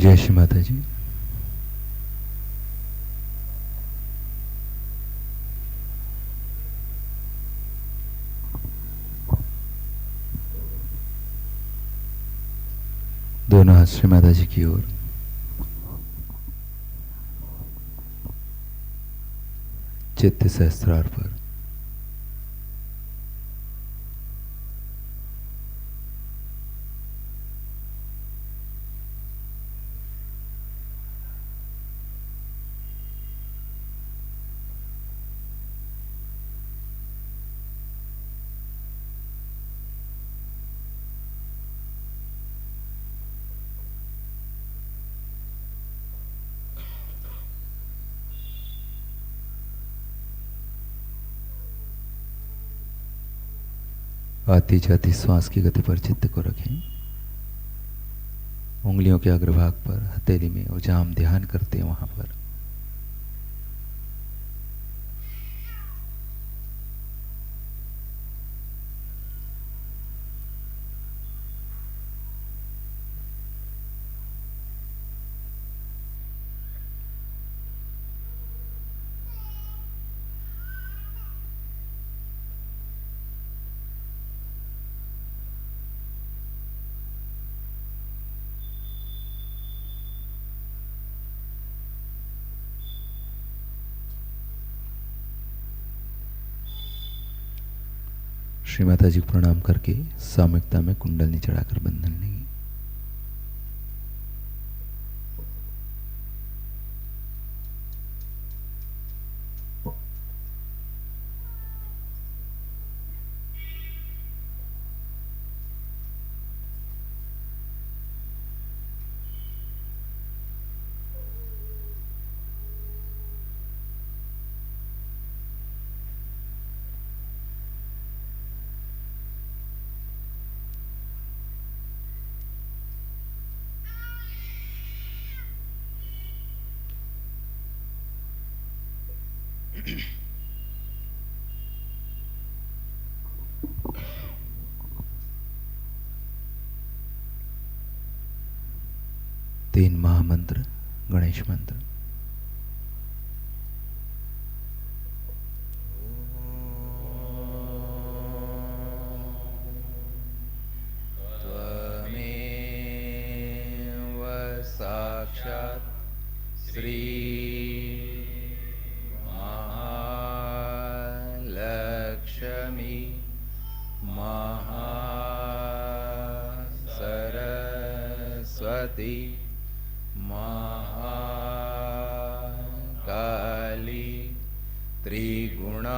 जय श्री माता जी। दोनों हाथ श्री माता जी की ओर। चित्त सहस्त्रार पर। आती जाती श्वास की गति पर चित्त को रखें। उंगलियों के अग्रभाग पर हथेली में, और जहां हम ध्यान करते हैं वहां पर। श्री माता जी को प्रणाम करके सामूहिकता में कुंडलनी चढ़ाकर बंधन लेंगे। तीन महामंत्र गणेश मंत्र। त्वमेव साक्षात् श्री महालक्ष्मी महासरस्वती महाकाली त्रिगुणात्मिका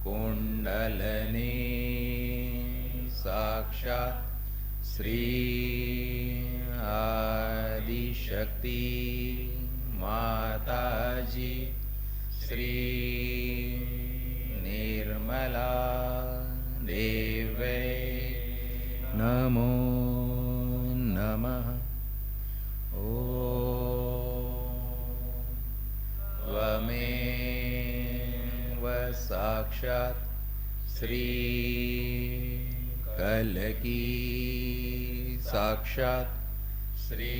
कुंडलनी साक्षात् श्री आदिशक्ति माताजी श्री निर्मला देवे नमो नमः। त्वमेव साक्षात् श्री कलकी साक्षात् श्री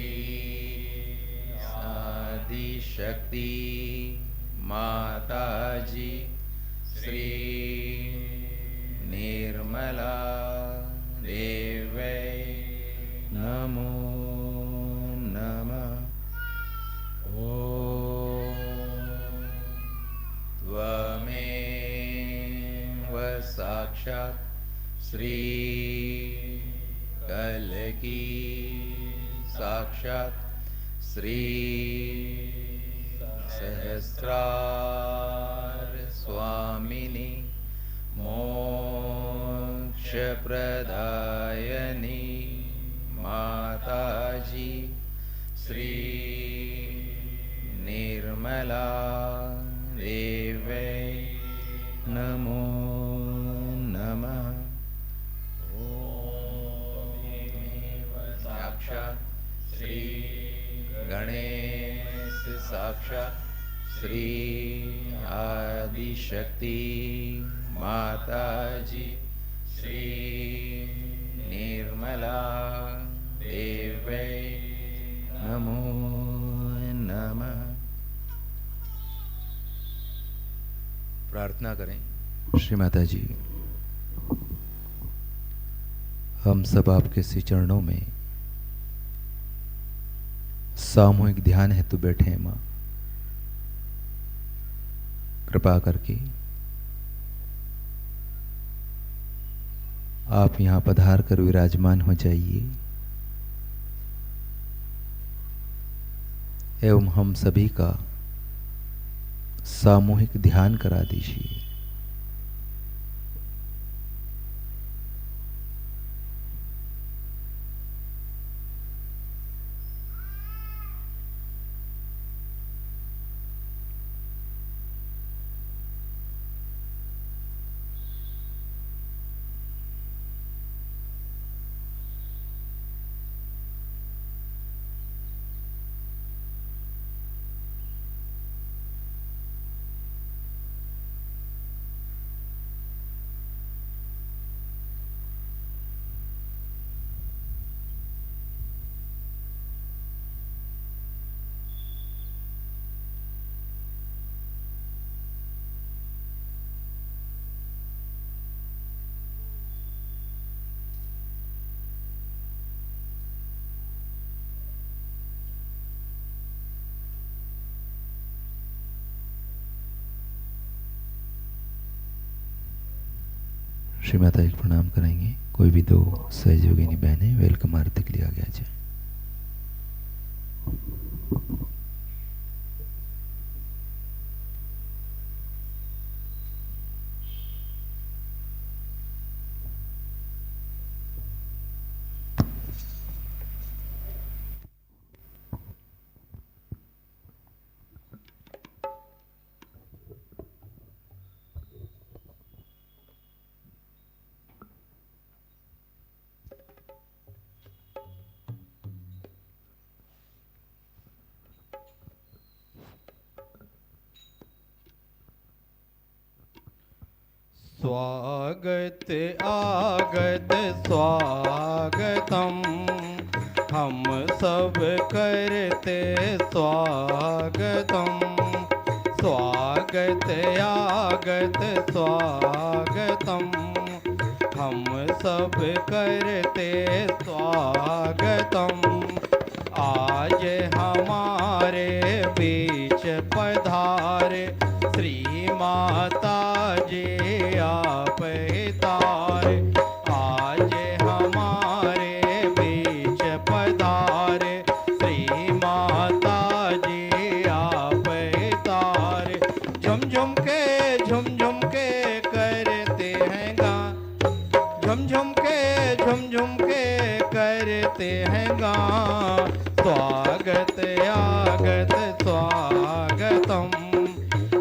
आदिशक्ति माताजी श्री निर्मला देवे नमो नमः। त्वमेव साक्षात् श्री कलकी साक्षात् श्री सहस्रार स्वामिनी मोक्षप्रदायिनी माताजी श्री निर्मला देवे नमो नमः। साक्षात् श्री गणेश साक्षात् श्री आदिशक्ति माताजी श्री निर्मला देवै नमो नमः। प्रार्थना करें। श्री माता जी, हम सब आपके श्री चरणों में सामूहिक ध्यान हेतु बैठे हैं। माँ, कृपा करके आप यहाँ पधार कर विराजमान हो जाइए एवं हम सभी का सामूहिक ध्यान करा दीजिए। श्री माता जी प्रणाम करेंगे। कोई भी दो सहयोगिनी बहनें वेलकम आरती के लिए आगे आ जाए। स्वागत आगत स्वागतम, हम सब करते स्वागतम। स्वागत आगत स्वागतम, हम सब करते स्वागतम। आज हमारे बीच पधारे श्री माता जी आप तारे। आज हमारे बीच पधारे श्री माता जी आप तारे। झुम झुम के करते हैं गा, झुम के करते हैं गा। स्वागत आगत स्वागतम,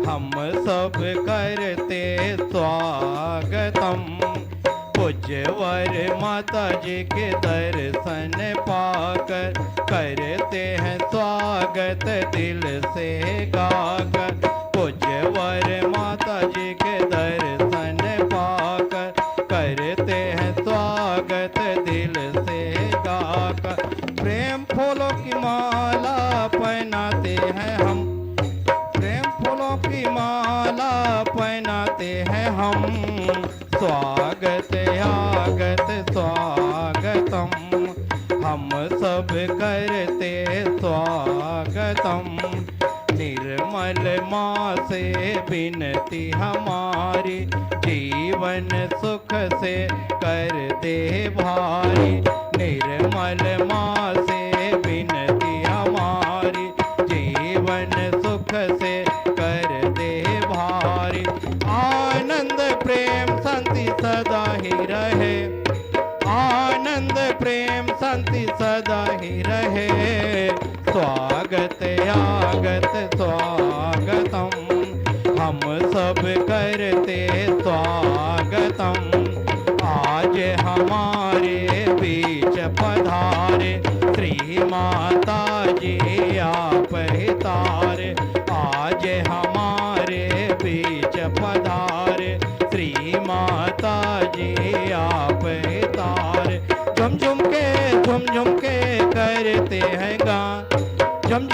हम सब करते स्वागतम। पूज्यवर माता जी के दर्शन पाकर करते हैं स्वागत दिल से गाकर। पूज्यवर माता जी के दर्शन पाकर करते हैं स्वागत दिल से गाकर। प्रेम फूलों की माला पहनाते हैं हम, प्रेम फूलों की माला पहनाते हैं हम। स्वागत आगत स्वागतम, हम सब करते स्वागतम। निर्मल माँ से विनती हमारी, जीवन सुख से कर दे भारी। निर्मल माँ से विनती हमारी, जीवन सुख से कर दे भारी। आनंद प्रेम शांति सदा ही रहे, आनंद प्रेम शांति सदा ही रहे। स्वागत आगत स्वागतम, हम सब करते स्वागतम। आज हमारे बीच पधारे श्री माता जी आप तारे। आज हमारे बीच पधारे श्री माता जी आप तारे। झुम झुम के करते हैं गा, झुम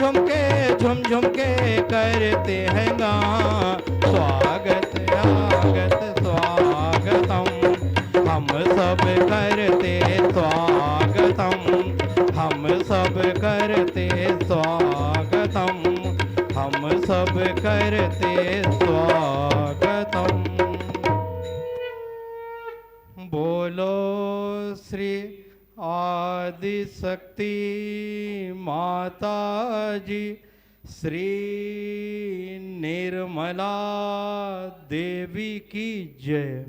झुम के करते हैं गा। स्वागत आगत स्वागतम, हम सब करते स्वागतम, हम सब करते स्वागतम, हम सब करते स्वागतम। बोलो श्री आदि शक्ति माता जी, श्री निर्मला देवी की जय।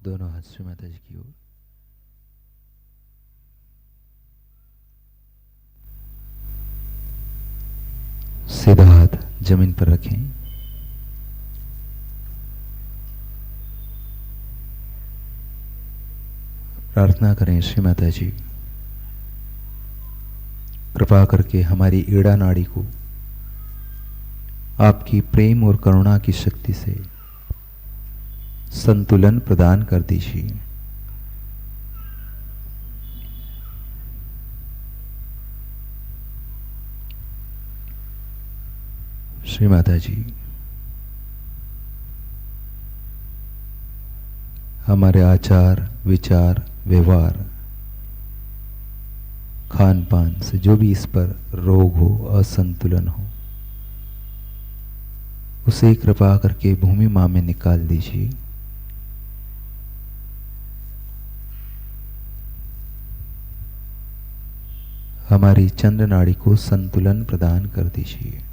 दोनों हाथ श्री माता जी की ओर। सीधा हाथ जमीन पर रखें। प्रार्थना करें, श्री माता जी कृपा करके हमारी ईड़ा नाड़ी को आपकी प्रेम और करुणा की शक्ति से संतुलन प्रदान कर दीजिए। श्री माता जी हमारे आचार विचार व्यवहार खान पान से जो भी इस पर रोग हो असंतुलन हो उसे कृपा करके भूमि मां में निकाल दीजिए। हमारी चंद्र नाड़ी को संतुलन प्रदान कर दीजिए।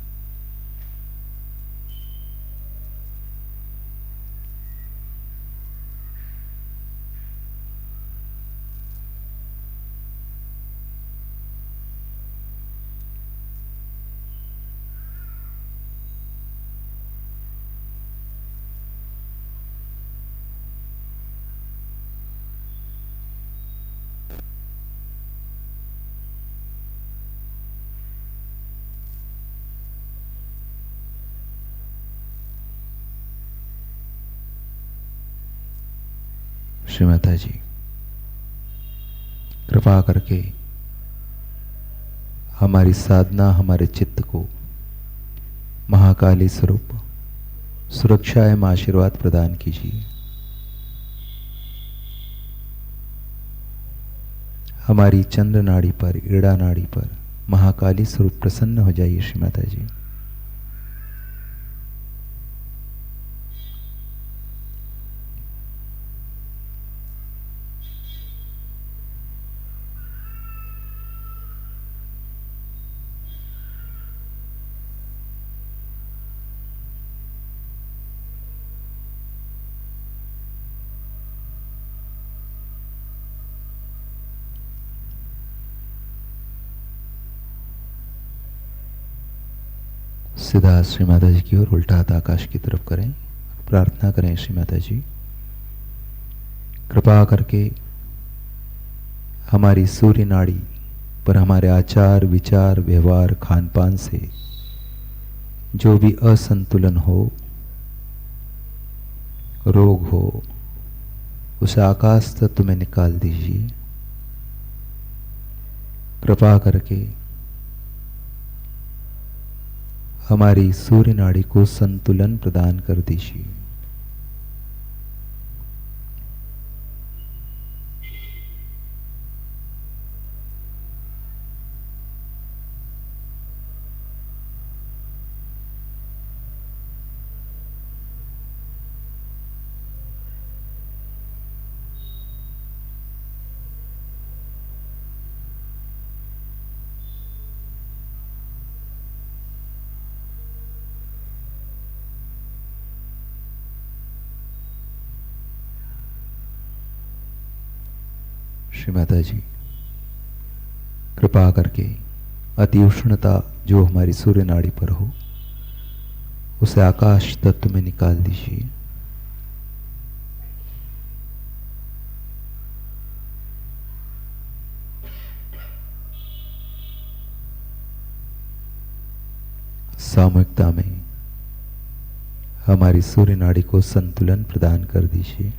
श्री माता जी कृपा करके हमारी साधना हमारे चित्त को महाकाली स्वरूप सुरक्षा एवं आशीर्वाद प्रदान कीजिए। हमारी चंद्र नाड़ी पर ईड़ा नाड़ी पर महाकाली स्वरूप प्रसन्न हो जाइए। श्री माता जी सीधा श्री माता जी की ओर उल्टा हाथ आकाश की तरफ करें। प्रार्थना करें, श्री माता जी कृपा करके हमारी सूर्य नाड़ी पर हमारे आचार विचार व्यवहार खान पान से जो भी असंतुलन हो रोग हो उसे आकाश तत्व में निकाल दीजिए। कृपा करके हमारी सूर्य नाड़ी को संतुलन प्रदान कर दीजिए। श्री माता जी, कृपा करके अति उष्णता जो हमारी सूर्य नाड़ी पर हो उसे आकाश तत्व में निकाल दीजिए। सामूहिकता में हमारी सूर्य नाड़ी को संतुलन प्रदान कर दीजिए।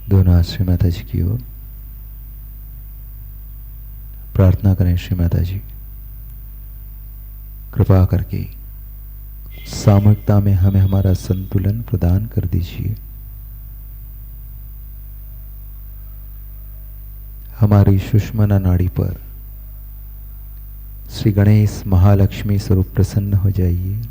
दोनों हाथ श्री माता जी की ओर प्रार्थना करें। श्री माता जी, कृपा करके सामूहिकता में हमें हमारा संतुलन प्रदान कर दीजिए। हमारी सुषुम्ना नाड़ी पर श्री गणेश महालक्ष्मी स्वरूप प्रसन्न हो जाइए।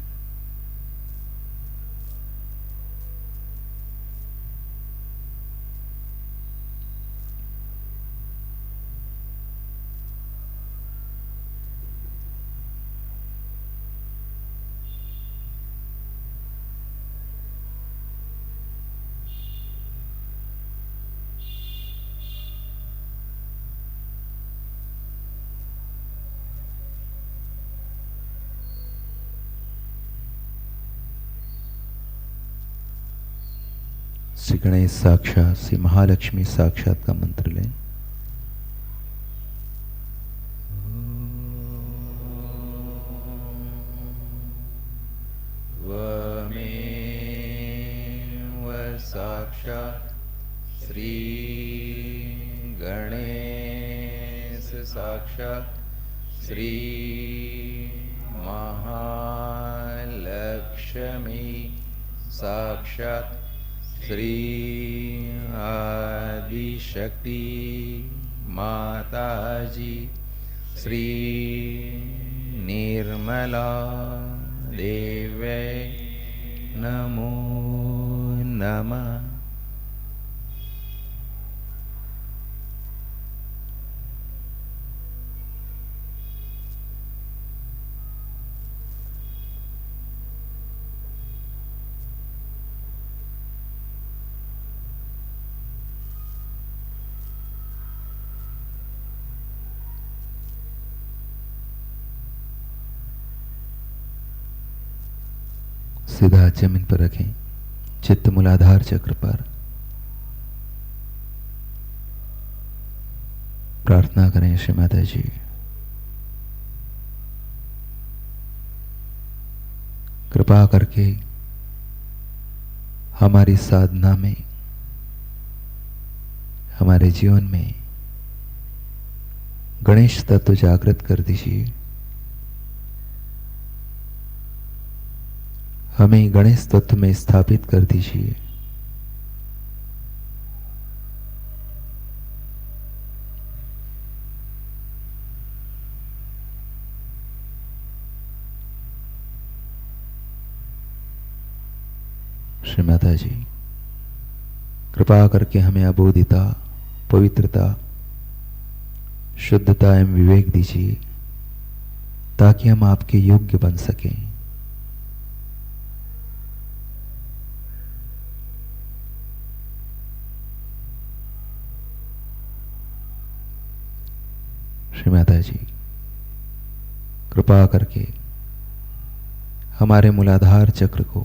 श्री गणेश साक्षात, श्री महालक्ष्मी साक्षात का मंत्र लें। वमेव साक्षात श्री गणेश साक्षात श्री महालक्ष्मी साक्षात श्री आदिशक्ति माता जी श्री निर्मला देव्यै नमो नमः। सीधा जमीन पर रखें, चित्त मूलाधार चक्र पर। प्रार्थना करें। श्री माता जी, कृपा करके हमारी साधना में, हमारे जीवन में गणेश तत्व जागृत कर दीजिए। हमें गणेश तत्व में स्थापित कर दीजिए। श्री माता जी, कृपा करके हमें अबोधिता, पवित्रता, शुद्धता एवं विवेक दीजिए ताकि हम आपके योग्य बन सकें। श्री माता जी, कृपा करके हमारे मूलाधार चक्र को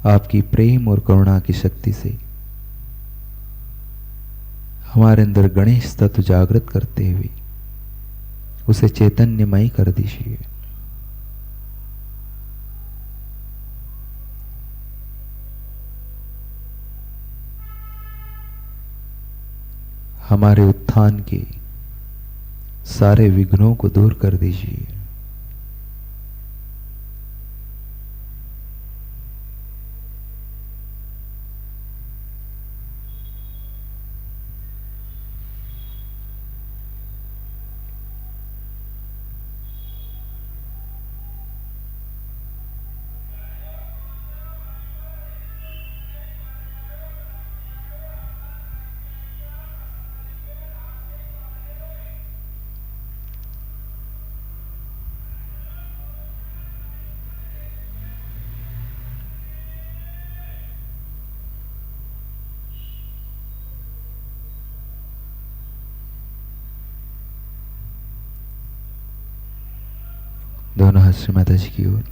आपकी प्रेम और करुणा की शक्ति से हमारे अंदर गणेश तत्व जागृत करते हुए उसे चैतन्यमय कर दीजिए। हमारे उत्थान के सारे विघ्नों को दूर कर दीजिए। दोनों हाथ श्री माता जी की ओर।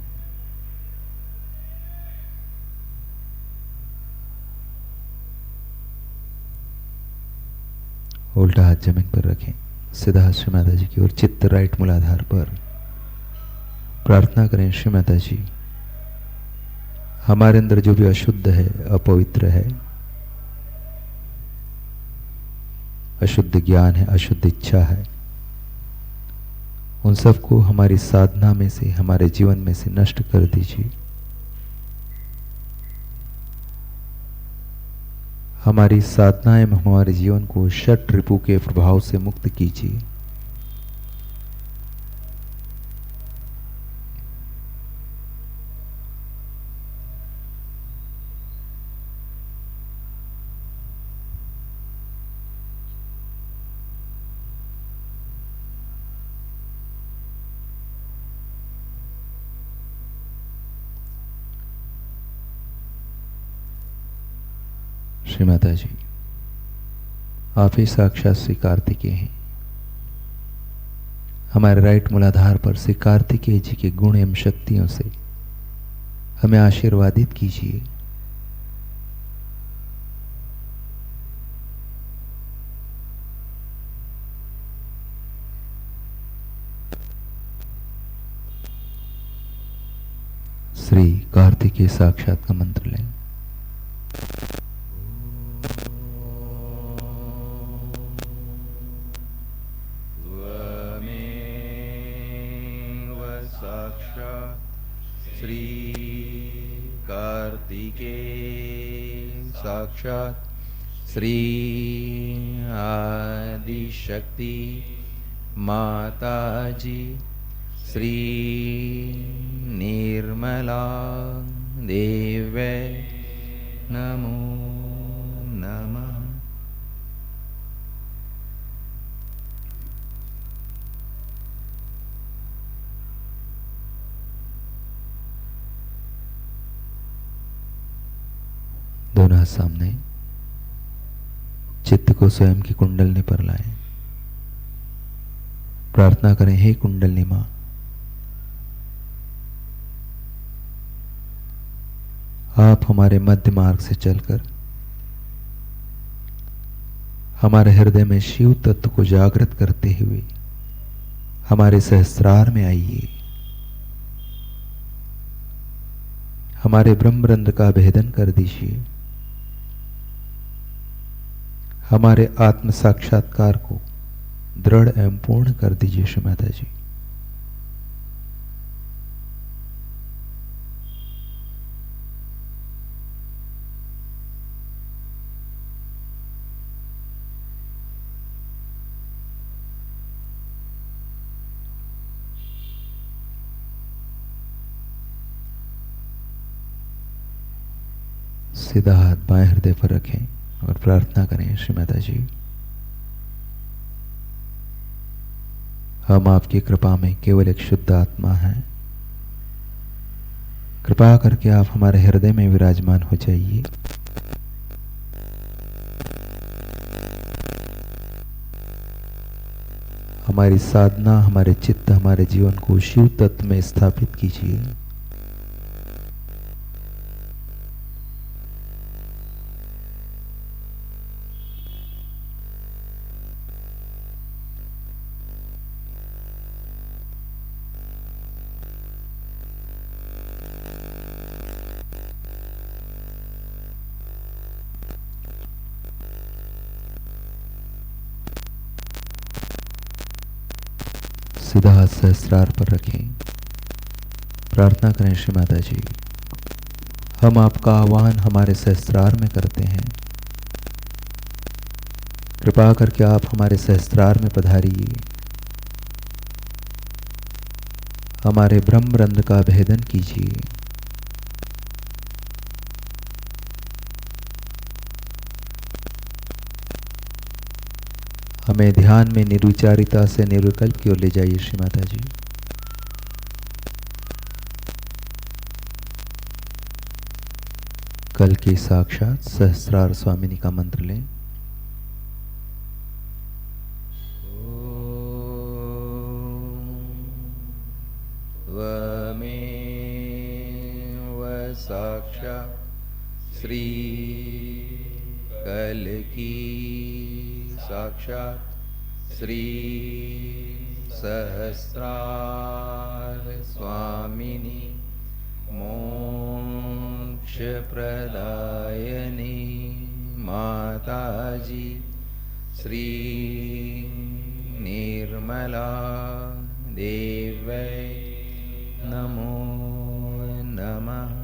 उल्टा हाथ जमीन पर रखें, सीधा हाथ श्री माता जी की ओर, चित्त राइट मूलाधार पर। प्रार्थना करें, श्री माता जी हमारे अंदर जो भी अशुद्ध है, अपवित्र है, अशुद्ध ज्ञान है, अशुद्ध इच्छा है, उन सबको हमारी साधना में से, हमारे जीवन में से नष्ट कर दीजिए। हमारी साधनाएं में हमारे जीवन को षट रिपु के प्रभाव से मुक्त कीजिए। श्री माता जी आप ही साक्षात श्री कार्तिकेय हैं। हमारे राइट मूलाधार पर श्री कार्तिकेय जी के गुण एवं शक्तियों से हमें आशीर्वादित कीजिए। श्री कार्तिकेय साक्षात का मंत्र लें। श्री कार्तिकेय साक्षात श्री आदिशक्ति माता जी श्री निर्मला देवे नमो नमः। दोनों हाथ सामने, चित्त को स्वयं की कुंडलनी पर लाएं। प्रार्थना करें, हे कुंडलनी मां, आप हमारे मध्य मार्ग से चलकर हमारे हृदय में शिव तत्व को जागृत करते हुए हमारे सहस्त्रार में आइए। हमारे ब्रह्मरंध्र का भेदन कर दीजिए। हमारे आत्म साक्षात्कार को दृढ़ एवं पूर्ण कर दीजिए श्री माता जी। सीधा हाथ बाएं हृदय पर रखें और प्रार्थना करें, श्री माता जी हम आपकी कृपा में केवल एक शुद्ध आत्मा हैं। कृपा करके आप हमारे हृदय में विराजमान हो जाइए। हमारी साधना, हमारे चित्त, हमारे जीवन को शिव तत्व में स्थापित कीजिए। सीधा हाथ सहस्त्रार पर रखें। प्रार्थना करें, श्री माता जी हम आपका आह्वान हमारे सहस्त्रार में करते हैं। कृपा करके आप हमारे सहस्त्रार में पधारिए। हमारे ब्रह्मरंध्र का भेदन कीजिए। हमें ध्यान में निर्विचारिता से निर्विकल्प की ओर ले जाइए श्री माता जी। कल की साक्षात सहस्रार स्वामिनी का मंत्र लें। साक्षात् श्री कल्की साक्षात् श्री सहस्रार स्वामिनी मोक्ष प्रदायिनी माताजी श्री निर्मला देवै नमो नमः।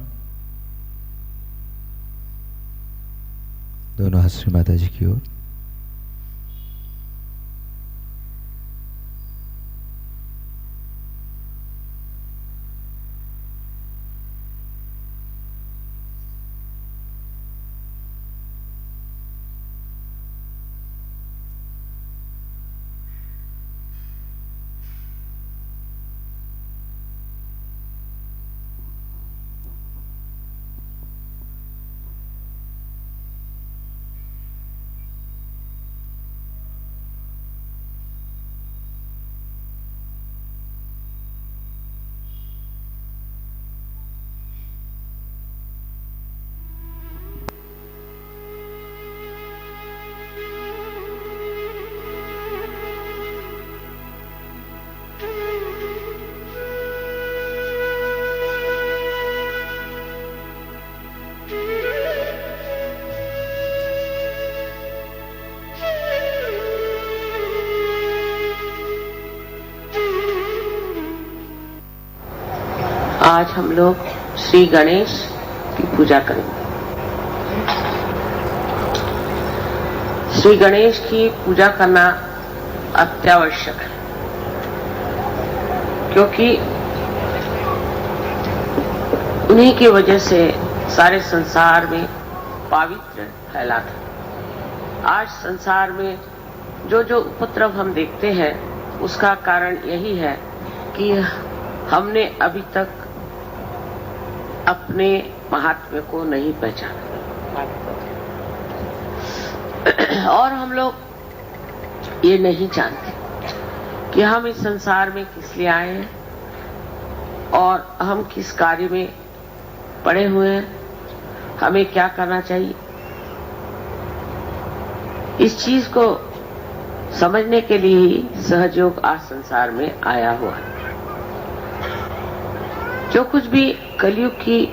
दोनों हाथ श्री माता जी की ओर। आज हम लोग श्री गणेश की पूजा करेंगे। श्री गणेश की पूजा करना अत्यावश्यक है, क्योंकि उन्हीं की वजह से सारे संसार में पावित्र फैला था। आज संसार में जो जो उपद्रव हम देखते हैं, उसका कारण यही है कि हमने अभी तक अपने महात्म्य को नहीं पहचाना और हम लोग ये नहीं जानते कि हम इस संसार में किस लिए आए हैं और हम किस कार्य में पड़े हुए हैं, हमें क्या करना चाहिए। इस चीज को समझने के लिए ही सहजयोग आज संसार में आया हुआ है। जो कुछ भी कलयुग की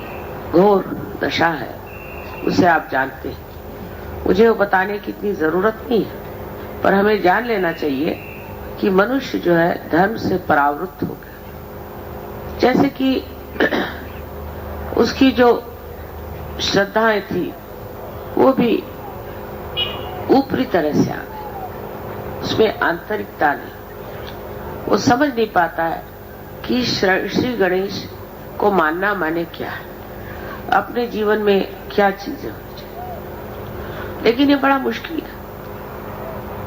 घोर दशा है, उसे आप जानते हैं। मुझे वो बताने की इतनी जरूरत नहीं है, पर हमें जान लेना चाहिए कि मनुष्य जो है धर्म से परावृत्त हो गया। जैसे कि उसकी जो श्रद्धाएं थी वो भी ऊपरी तरह से आ गई, उसमें आंतरिकता नहीं। वो समझ नहीं पाता है कि श्री गणेश को मानना माने क्या है, अपने जीवन में क्या चीजें होनी चाहिए। लेकिन ये बड़ा मुश्किल है,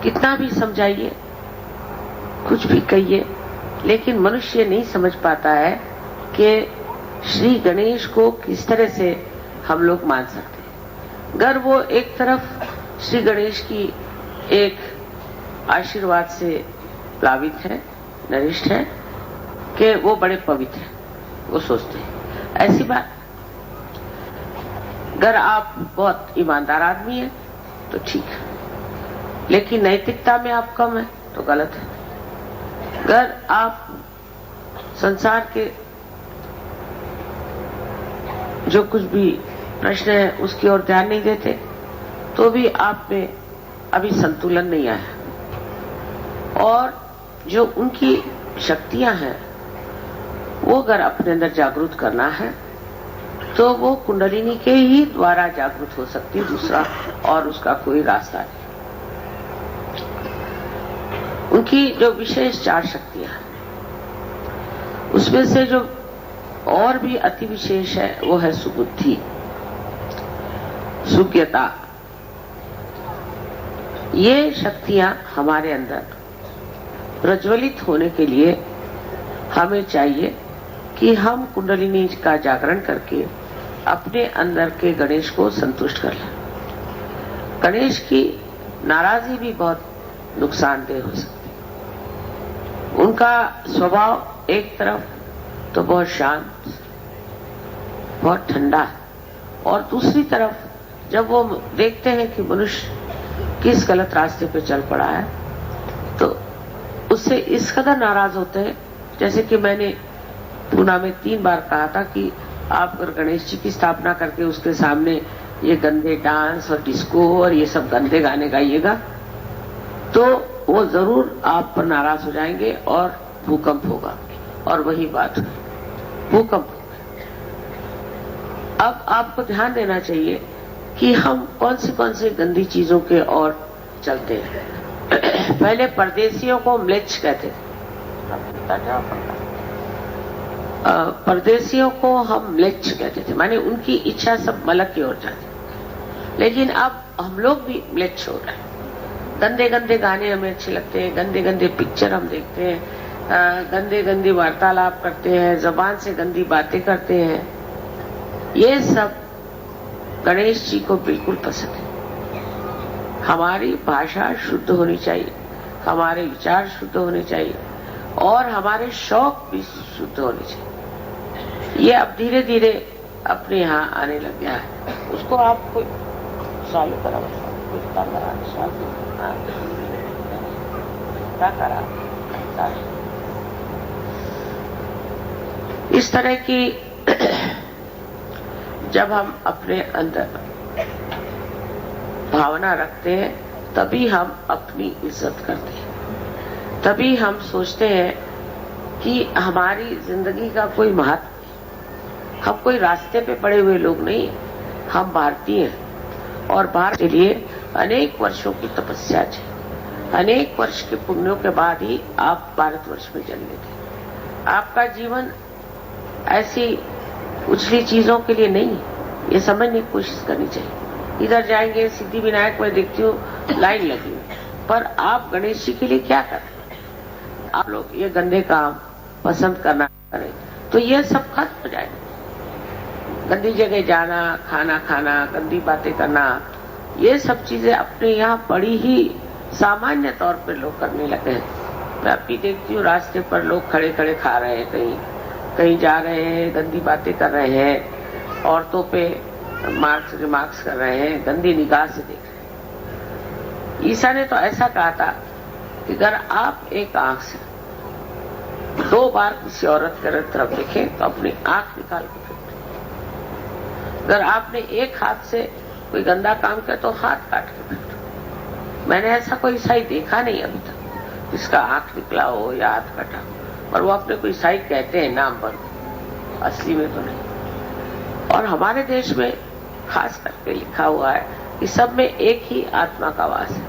कितना भी समझाइए, कुछ भी कहिए, लेकिन मनुष्य नहीं समझ पाता है कि श्री गणेश को किस तरह से हम लोग मान सकते हैं। अगर वो एक तरफ श्री गणेश की एक आशीर्वाद से प्लावित है, नरिष्ठ है कि वो बड़े पवित्र हैं, वो सोचते हैं ऐसी बात। अगर आप बहुत ईमानदार आदमी हैं तो ठीक है, लेकिन नैतिकता में आप कम है तो गलत है। अगर आप संसार के जो कुछ भी प्रश्न है उसकी ओर ध्यान नहीं देते, तो भी आप में अभी संतुलन नहीं आया। और जो उनकी शक्तियां हैं वो अगर अपने अंदर जागृत करना है तो वो कुंडलिनी के ही द्वारा जागृत हो सकती है, दूसरा और उसका कोई रास्ता नहीं। उनकी जो विशेष 4 शक्तियां हैं, उसमें से जो और भी अति विशेष है वो है सुबुद्धि, सुज्ञता। ये शक्तियां हमारे अंदर प्रज्वलित होने के लिए हमें चाहिए कि हम कुंडलिनी का जागरण करके अपने अंदर के गणेश को संतुष्ट कर लें। गणेश की नाराजगी भी बहुत नुकसानदेह हो सकती है। उनका स्वभाव एक तरफ तो बहुत शांत, बहुत ठंडा, और दूसरी तरफ जब वो देखते हैं कि मनुष्य किस गलत रास्ते पे चल पड़ा है तो उससे इस कदर नाराज होते हैं। जैसे कि मैंने पूना में 3 बार कहा था कि आप अगर गणेश जी की स्थापना करके उसके सामने ये गंदे डांस और डिस्को और ये सब गंदे गाने गाइएगा तो वो जरूर आप पर नाराज हो जाएंगे और भूकंप होगा। और वही बात हुई, भूकंप। अब आपको ध्यान देना चाहिए कि हम कौन सी गंदी चीजों के ओर चलते हैं। पहले परदेशियों को म्लेच्छ कहते थे, परदेशियों को हम म्लेच्छ कहते थे, माने उनकी इच्छा सब मलक की ओर जाती। लेकिन अब हम लोग भी म्लेच्छ हो रहे हैं। गंदे गंदे गाने हमें अच्छे लगते हैं, गंदे गंदे पिक्चर हम देखते हैं, गंदे गंदी वार्तालाप करते हैं, जबान से गंदी बातें करते हैं। ये सब गणेश जी को बिल्कुल पसंद है। हमारी भाषा शुद्ध होनी चाहिए, हमारे विचार शुद्ध होने चाहिए और हमारे शौक भी शुद्ध होने चाहिए। ये अब धीरे धीरे अपने यहाँ आने लग गया है। उसको आप कोई चालू करा, इस तरह की जब हम अपने अंदर भावना रखते हैं तभी हम अपनी इज्जत करते हैं, तभी हम सोचते हैं कि हमारी जिंदगी का कोई महत्व। हम कोई रास्ते पे पड़े हुए लोग नहीं, हम भारतीय हैं और भारत के लिए अनेक वर्षों की तपस्या है। अनेक वर्ष के पुण्यों के बाद ही आप भारतवर्ष में जन्मे थे। आपका जीवन ऐसी उछली चीजों के लिए नहीं, ये समझने की कोशिश करनी चाहिए। इधर जाएंगे, सिद्धि विनायक में देखती हूँ लाइन लगी हुई, पर आप गणेश जी के लिए क्या कर रहे हैं? आप लोग ये गंदे काम पसंद करना करें तो ये सब खत्म हो जाएगा। गंदी जगह जाना, खाना खाना, गंदी बातें करना, ये सब चीजें अपने यहाँ बड़ी ही सामान्य तौर पर लोग करने लगे हैं। मैं अभी देखती हूँ रास्ते पर लोग खड़े खड़े खा रहे हैं, कहीं कहीं जा रहे हैं, गंदी बातें कर रहे हैं, औरतों पे रिमार्क्स कर रहे हैं, गंदी निगाह से देख रहे हैं। ईसा ने तो ऐसा कहा था कि अगर आप एक आंख से 2 बार किसी औरत की तरफ देखें तो अपनी आंख निकाल के फेंक। अगर आपने एक हाथ से कोई गंदा काम किया तो हाथ काट के फेंक। मैंने ऐसा कोई ईसाई देखा नहीं अभी तक जिसका आंख निकला हो या हाथ कटा हो, पर वो अपने को ईसाई कहते हैं नाम पर, असली में तो नहीं। और हमारे देश में खास करके लिखा हुआ है कि सब में एक ही आत्मा का वास है,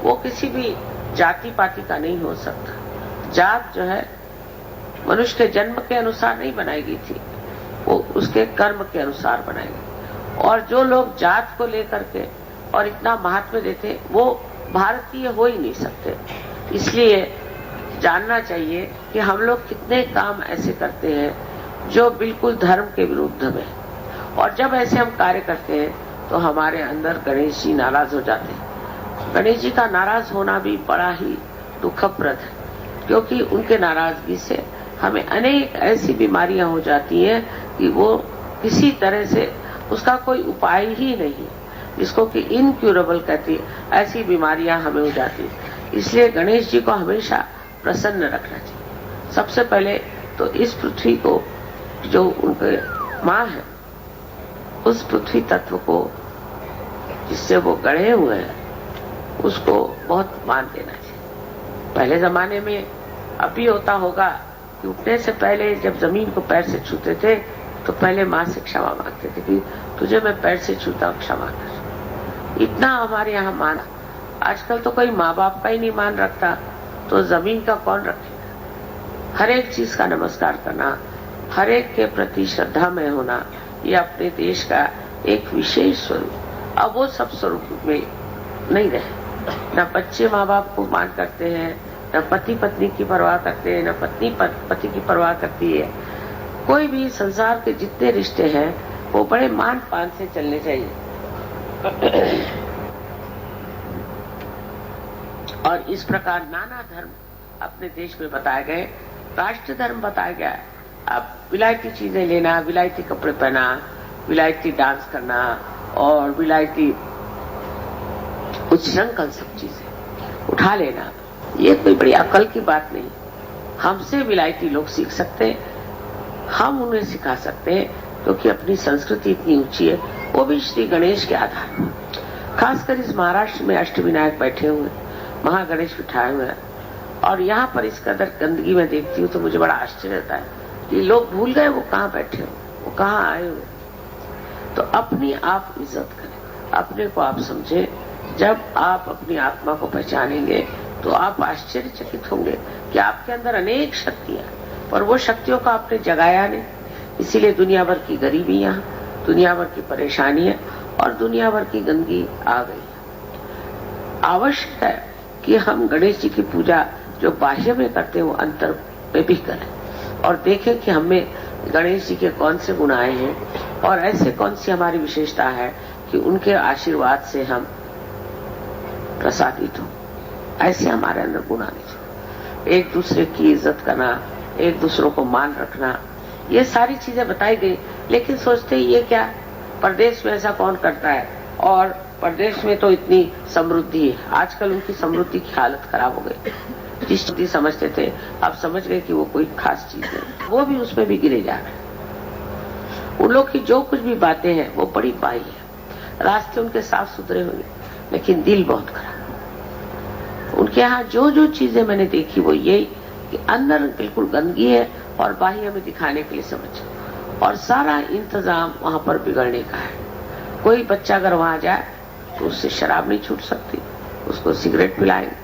वो किसी भी जाति पाति का नहीं हो सकता। जात जो है मनुष्य के जन्म के अनुसार नहीं बनाई गई थी, वो उसके कर्म के अनुसार बनाई गई। और जो लोग जात को लेकर के और इतना महात्म्य देते वो भारतीय हो ही नहीं सकते। इसलिए जानना चाहिए कि हम लोग कितने काम ऐसे करते हैं जो बिल्कुल धर्म के विरुद्ध में, और जब ऐसे हम कार्य करते हैं तो हमारे अंदर गणेश जी नाराज हो जाते हैं। गणेश जी का नाराज होना भी बड़ा ही दुखप्रद है, क्योंकि उनके नाराजगी से हमें अनेक ऐसी बीमारियां हो जाती हैं कि वो किसी तरह से उसका कोई उपाय ही नहीं, जिसको कि इनक्यूरेबल कहती है, ऐसी बीमारियां हमें हो जाती है। इसलिए गणेश जी को हमेशा प्रसन्न रखना चाहिए। सबसे पहले तो इस पृथ्वी को जो उनके माँ है, उस पृथ्वी तत्व को जिससे वो गढ़े हुए हैं उसको बहुत मान देना चाहिए। पहले जमाने में अभी होता होगा कि उठने से पहले जब जमीन को पैर से छूते थे तो पहले माँ से क्षमा मांगते थे कि तुझे मैं पैर से छूता हूँ, क्षमा कर। इतना हमारे यहाँ माना। आजकल तो कोई माँ बाप का ही नहीं मान रखता, तो जमीन का कौन रखेगा? हर एक चीज का नमस्कार करना, हर एक के प्रति श्रद्धा में होना, ये अपने देश का एक विशेष स्वरूप। अब वो सब स्वरूप में नहीं रहे। न बच्चे माँ बाप को मान करते हैं, न पति पत्नी की परवाह करते हैं, न पत्नी पति की परवाह करती है। कोई भी संसार के जितने रिश्ते हैं वो बड़े मान पान से चलने चाहिए। और इस प्रकार नाना धर्म अपने देश में बताए गए, राष्ट्र धर्म बताया गया है। अब विलायती चीजें लेना, विलायती कपड़े पहना, विलायती डांस करना और विलायती उच्चृंखल सब चीजें उठा लेना, ये कोई बड़ी अकल की बात नहीं। हमसे विलायती लोग सीख सकते हैं, हम उन्हें सिखा सकते हैं, क्योंकि अपनी संस्कृति इतनी ऊंची है, वो भी श्री गणेश के आधार पर। खासकर इस महाराष्ट्र में अष्टविनायक बैठे हुए, महागणेश बिठाए हुए हैं, और यहाँ पर इस कदर गंदगी में देखती हूँ तो मुझे बड़ा आश्चर्य होता है कि लोग भूल गए वो कहाँ बैठे हो, वो कहाँ आए हुए। तो अपनी आप इज्जत करें, अपने को आप समझे। जब आप अपनी आत्मा को पहचानेंगे तो आप आश्चर्यचकित होंगे कि आपके अंदर अनेक शक्तियां, पर वो शक्तियों का आपने जगाया नहीं, इसीलिए दुनिया भर की गरीबियां, दुनिया भर की परेशानियां और दुनिया भर की गंदगी आ गई। आवश्यक है कि हम गणेश जी की पूजा जो बाह्य में करते हैं वो अंतर में भी करें और देखें कि हमें गणेश जी के कौन से गुण आए हैं और ऐसे कौन सी हमारी विशेषता है कि उनके आशीर्वाद से हम प्रसादित हो। ऐसे हमारे अंदर गुण आने चाहिए। एक दूसरे की इज्जत करना, एक दूसरों को मान रखना, ये सारी चीजें बताई गई, लेकिन सोचते ये क्या, परदेश में ऐसा कौन करता है, और परदेश में तो इतनी समृद्धि है। आजकल उनकी समृद्धि की हालत खराब हो गई। जिस चीज समझते थे अब समझ गए कि वो कोई खास चीज नहीं, वो भी उसमें भी गिरे जा रहे हैं। उन लोग की जो कुछ भी बातें हैं वो बड़ी बाई है। रास्ते उनके साफ सुथरे होंगे लेकिन दिल बहुत खराब। उनके यहाँ जो जो चीजें मैंने देखी वो यही कि अंदर बिल्कुल गंदगी है और बाह्य में दिखाने के लिए समझ, और सारा इंतजाम वहां पर बिगड़ने का है। कोई बच्चा अगर वहां जाए तो उससे शराब नहीं छूट सकती, उसको सिगरेट पिलाएंगे,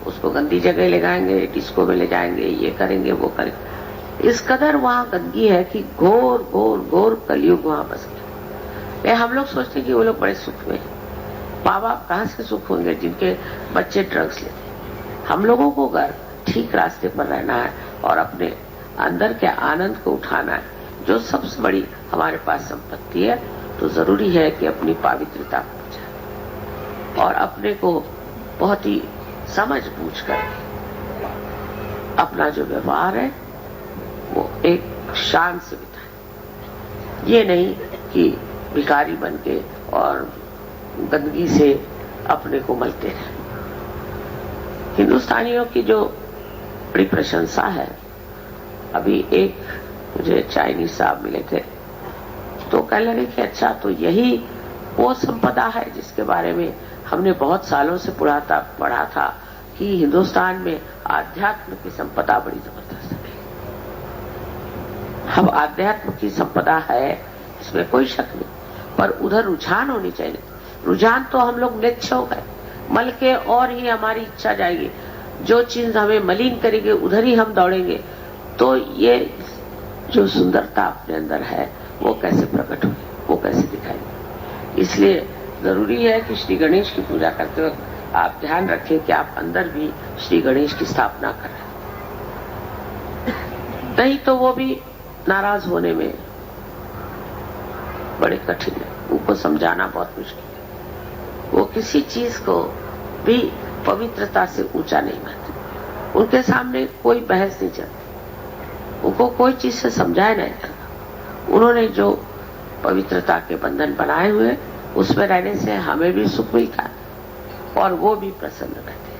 उसको गंदी जगह ले जाएंगे, डिस्को में ले जाएंगे, ये करेंगे वो करेंगे। इस कदर वहां गंदगी है कि घोर घोर घोर कलयुग वहां बस गया। हम लोग सोचते हैं कि वो लोग बड़े सुख में हैं। माँ बाप कहाँ से सुख होंगे जिनके बच्चे ड्रग्स लेते हैं। हम लोगों को अगर ठीक रास्ते पर रहना है और अपने अंदर के आनंद को उठाना है, जो सबसे बड़ी हमारे पास संपत्ति है, तो जरूरी है कि अपनी पवित्रता को बचाएं और अपने को बहुत ही समझ बूझ कर अपना जो व्यवहार है वो एक शान से बिताएं। ये नहीं कि भिखारी बन के और गंदगी से अपने को मलते रहे। हिंदुस्तानियों की जो बड़ी प्रशंसा है, अभी एक मुझे चाइनीज साहब मिले थे तो कहने लगे कि अच्छा, तो यही वो संपदा है जिसके बारे में हमने बहुत सालों से पढ़ा था कि हिंदुस्तान में आध्यात्म की संपदा बड़ी जबरदस्त है। हम आध्यात्म की संपदा है, इसमें कोई शक नहीं, पर उधर रुझान होनी चाहिए। रुझान तो हम लोग निच्छ हो गए, मल के और ही हमारी इच्छा जाएगी, जो चीज हमें मलिन करेंगे उधर ही हम दौड़ेंगे, तो ये जो सुंदरता अपने अंदर है वो कैसे प्रकट होगी, वो कैसे दिखाएगी। इसलिए जरूरी है कि श्री गणेश की पूजा करते वक्त आप ध्यान रखें कि आप अंदर भी श्री गणेश की स्थापना करें, नहीं तो वो भी नाराज होने में बड़े कठिन है, उनको समझाना बहुत मुश्किल है। वो किसी चीज को भी पवित्रता से ऊंचा नहीं मानते, उनके सामने कोई बहस नहीं चलती, उनको कोई चीज से समझाया नहीं जाता। उन्होंने जो पवित्रता के बंधन बनाए हुए उसमें रहने से हमें भी सुख मिलता है और वो भी प्रसन्न रहते हैं।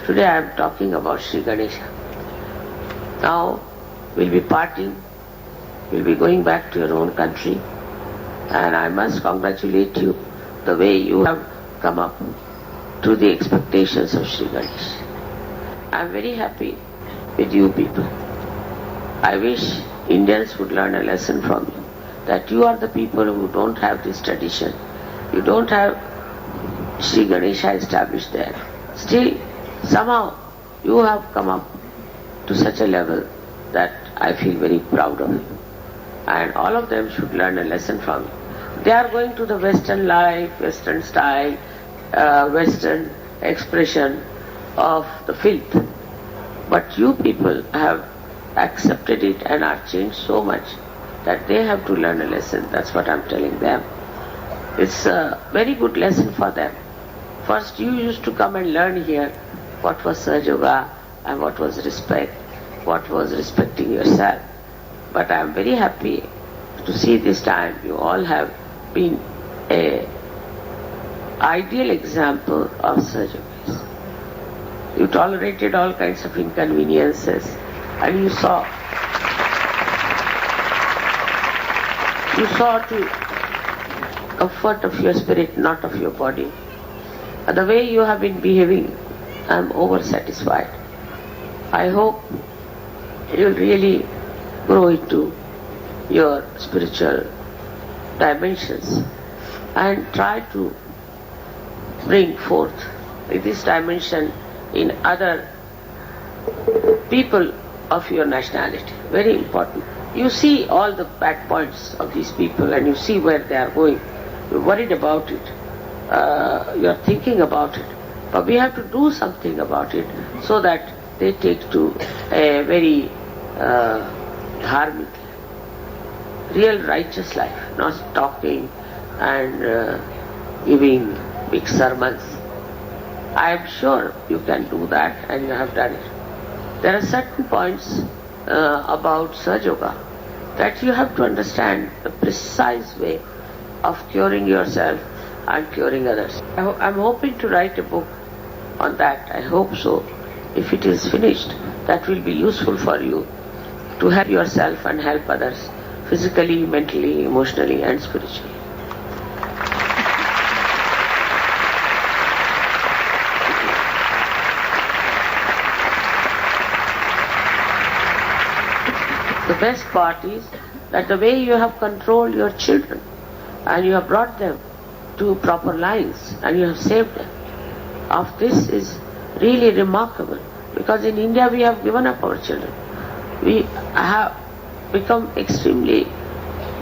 Today I am talking about Sri Ganesha. Now we'll be parting, we'll be going back to your own country, and I must congratulate you the way you have come up to the expectations of Sri Ganesh. I am very happy with you people. I wish Indians would learn a lesson from you, that you are the people who don't have this tradition. You don't have Sri Ganesha established there. Still, somehow you have come up to such a level that I feel very proud of you. And all of them should learn a lesson from you. They are going to the Western life, Western style, Western expression of the filth. But you people have accepted it and are changed so much that they have to learn a lesson. That's what I'm telling them. It's a very good lesson for them. First you used to come and learn here what was Sahaja Yoga and what was respect, what was respecting yourself. but I am very happy to see this time you all have been a ideal example of such a place. You tolerated all kinds of inconveniences, and you saw to comfort of your spirit, not of your body. And the way you have been behaving, I am over satisfied. I hope you will really grow into your spiritual dimensions and try to bring forth this dimension in other people of your nationality. Very important. You see all the bad points of these people and you see where they are going. You're worried about it. You're thinking about it. But we have to do something about it so that they take to a very dharmic, real righteous life, not talking and giving big sermons. I am sure you can do that, and you have done it. There are certain points about Sahaja Yoga that you have to understand the precise way of curing yourself and curing others. I'm hoping to write a book on that. I hope so. If it is finished, that will be useful for you to help yourself and help others physically, mentally, emotionally and spiritually. The best part is that the way you have controlled your children and you have brought them to proper lines and you have saved them, of this is really remarkable, because in India we have given up our children. We have become extremely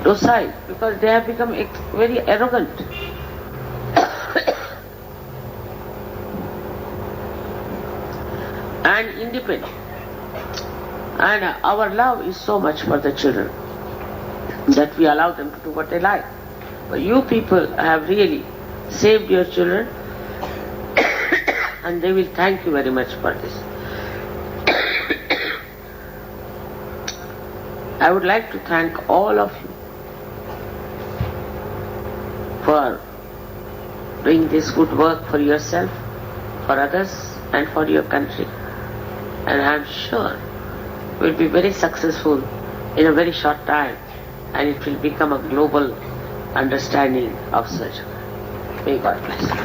docile because they have become very arrogant. And independent. And our love is so much for the children that we allow them to do what they like. But you people have really saved your children and they will thank you very much for this. I would like to thank all of you for doing this good work for yourself, for others and for your country. And I am sure will be very successful in a very short time, and it will become a global understanding of such. May God bless you.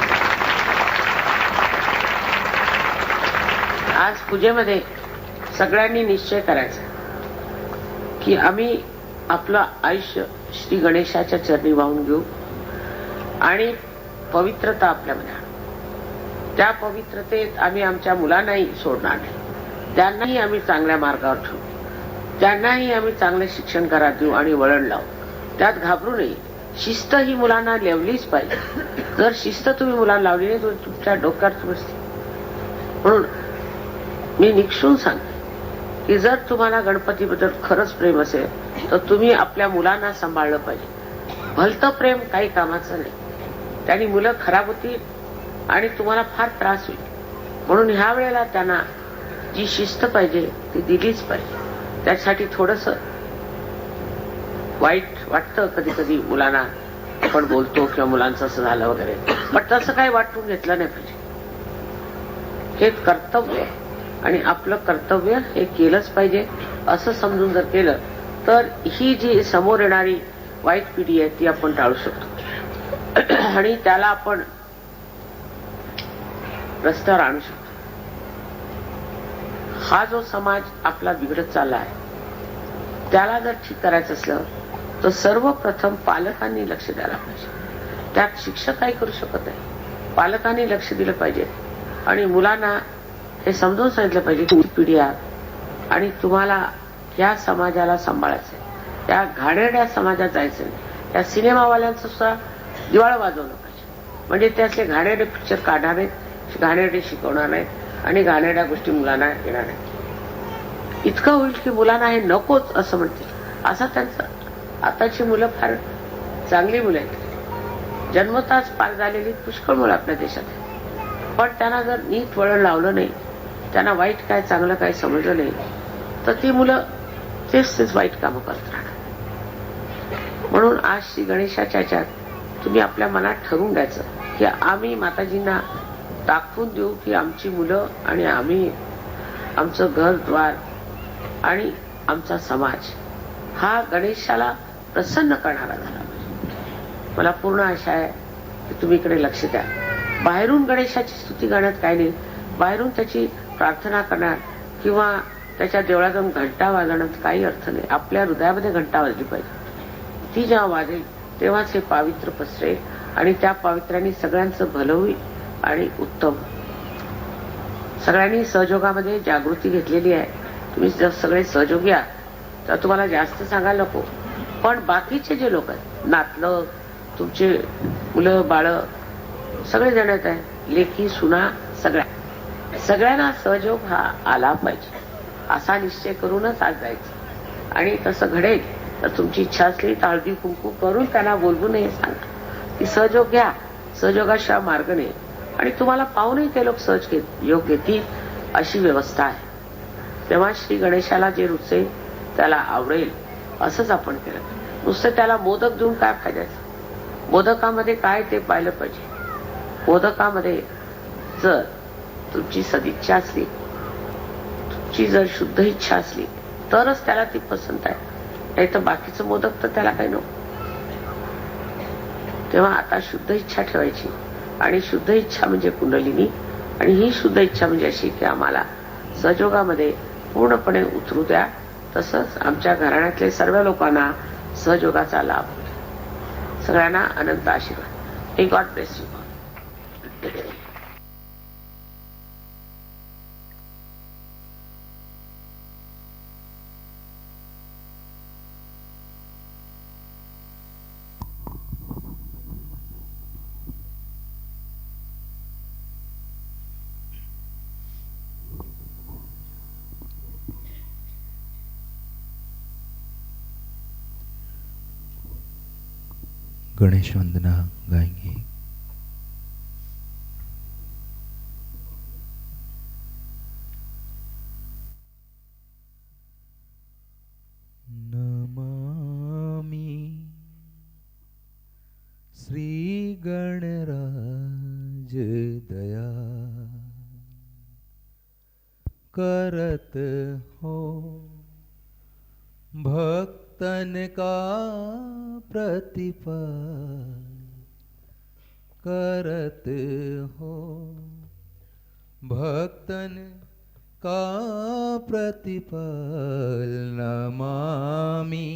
आज पूजेमध्ये सगळ्यांनी निश्चय करायचा की आम्ही आपलं आयुष्य श्री गणेशाच्या चरणी वाहून घेऊ आणि पवित्रता आपल्यामध्ये आणू. त्या पवित्रतेत आम्ही आमच्या मुलांनाही सोडणार नाही. त्यांनाही आम्ही चांगल्या मार्गावर ठेवू. त्यांनाही आम्ही चांगले शिक्षण घरात देऊ आणि वळण लावू. त्यात घाबरू नये. शिस्त ही मुलांना लावलीच पाहिजे. जर शिस्त तुम्ही मुलांना लावली नाही तर तुमच्या डोक्यात बसते. म्हणून मी निक्षून सांगते की जर तुम्हाला गणपतीबद्दल खरंच प्रेम असेल तर तुम्ही आपल्या मुलांना सांभाळलं पाहिजे. भलतं प्रेम काही कामाचं नाही. त्यांनी मुलं खराब होतील आणि तुम्हाला फार त्रास होईल. म्हणून ह्या वेळेला त्यांना जी शिस्त पाहिजे ती दिलीच पाहिजे. त्यासाठी थोडंसं वाईट वाटतं कधी कधी मुलांना आपण बोलतो किंवा मुलांचं असं झालं वगैरे, पण तसं काही वाटून घेतलं नाही पाहिजे. हे कर्तव्य आहे आणि आपलं कर्तव्य हे केलंच पाहिजे असं समजून जर केलं तर ही जी समोर येणारी वाईट पिढी आहे ती आपण टाळू शकतो आणि त्याला आपण रस्त्यावर आणू शकतो. हा जो समाज आपला बिघडत चालला आहे त्याला जर ठीक करायचं असलं तर सर्वप्रथम पालकांनी लक्ष द्यायला पाहिजे. त्यात शिक्षक काही करू शकत नाही. पालकांनी लक्ष दिलं पाहिजे आणि मुलांना हे समजून सांगितलं पाहिजे की तुमची पिढी आहे आणि तुम्हाला या समाजाला सांभाळायचं आहे. त्या घाणेरड्या समाजात जायचं नाही. त्या सिनेमावाल्यांचं सुद्धा दिवाळ वाजवलं पाहिजे. म्हणजे त्यातले घाणेरडे पिक्चर काढणार नाहीत, घाणेरडे शिकवणार नाहीत आणि घाणेरड्या गोष्टी मुलांना येणार नाहीत. इतकं होईल की मुलांना हे नकोच असं म्हणतील. असा त्यांचा आताची मुलं फार चांगली मुलं आहेत. जन्मताच पार झालेली पुष्कळ मुलं आपल्या देशात आहेत. पण त्यांना जर नीट वळण लावलं नाही, त्यांना वाईट काय चांगलं काय समजलं नाही तर ती मुलं तेच वाईट कामं करत राहणार. म्हणून आज श्री गणेशाच्या ह्याच्यात तुम्ही आपल्या मनात ठरवून द्यायचं की आम्ही माताजींना दाखवून देऊ की आमची मुलं आणि आम्ही, आमचं घरद्वार आणि आमचा समाज हा गणेशाला प्रसन्न करणारा झाला पाहिजे. मला पूर्ण आशा आहे की तुम्ही इकडे लक्ष द्या. बाहेरून गणेशाची स्तुती गाण्यात काय नाही, बाहेरून त्याची प्रार्थना करणार किंवा त्याच्या देवळात जाऊन घंटा वाजवण्यात काही अर्थ नाही. आपल्या हृदयामध्ये घंटा वाजली पाहिजे. ती जेव्हा वाजेल तेव्हाच हे पावित्र्य पसरेल आणि त्या पावित्र्याने सगळ्यांचं भलं होईल आणि उत्तम. सगळ्यांनी सहयोगामध्ये जागृती घेतलेली आहे. तुम्ही जर सगळे सहयोगी आहात तर तुम्हाला जास्त सांगायला नको, पण बाकीचे जे लोक आहेत, नातलं, तुमचे मुलं बाळ सगळे जण आहेत, लेकी सुना, सगळ्यांना सहयोग हा आला पाहिजे असा निश्चय करूनच आज जायचं. आणि तसं घडेल तर तुमची इच्छा असली तर हळदी कुंकू करून त्यांना बोलवू नये सांगा की सहयोग घ्या. सहयोगाशिवाय मार्ग नाही आणि तुम्हाला पाहूनही ते लोक योग घेतील अशी व्यवस्था आहे. तेव्हा श्री गणेशाला जे रुचेल त्याला आवडेल असंच आपण केलं. नुसतं त्याला मोदक देऊन काय फायद्याचं? मोदकामध्ये काय ते पाहिलं पाहिजे. मोदकामध्ये जर तुमची सदिच्छा असली, तुमची जर शुद्ध इच्छा असली तरच त्याला ती पसंत आहे, नाही तर बाकीचं मोदक तर त्याला काही नको. तेव्हा आता शुद्ध इच्छा ठेवायची आणि शुद्ध इच्छा म्हणजे कुंडलिनी आणि ही शुद्ध इच्छा म्हणजे अशी की आम्हाला सहयोगामध्ये पूर्णपणे उतरू द्या. तसंच आमच्या घराण्यातले सर्व लोकांना सहयोगाचा लाभ होईल. सगळ्यांना अनंत आशीर्वाद. God bless you. गणेश वंदना गाएंगे. नमामि श्री गणराज दया करत हो भक्तन का प्रतिपाल करत हो भक्तन का प्रतिपाल. नमामि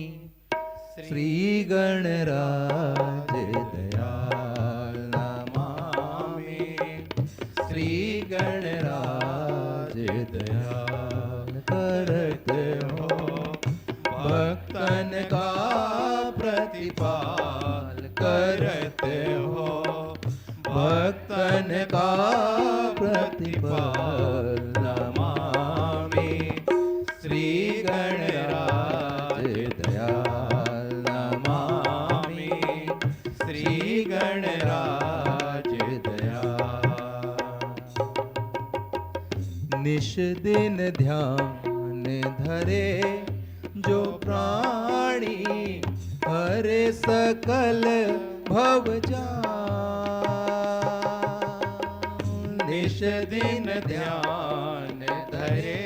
श्री गणराज दयाल. नमामि श्री गणराज दयाल करत हो भक्तन का प्रतिपाल करत हो भक्तन का प्रतिपाल. नमामि श्री गणराज दयाल. नमामि श्री गणराज दयाल. निश दिन ध्यान धरे जो प्राणी हरे सकल भवजान. निश दिन ध्यान धरे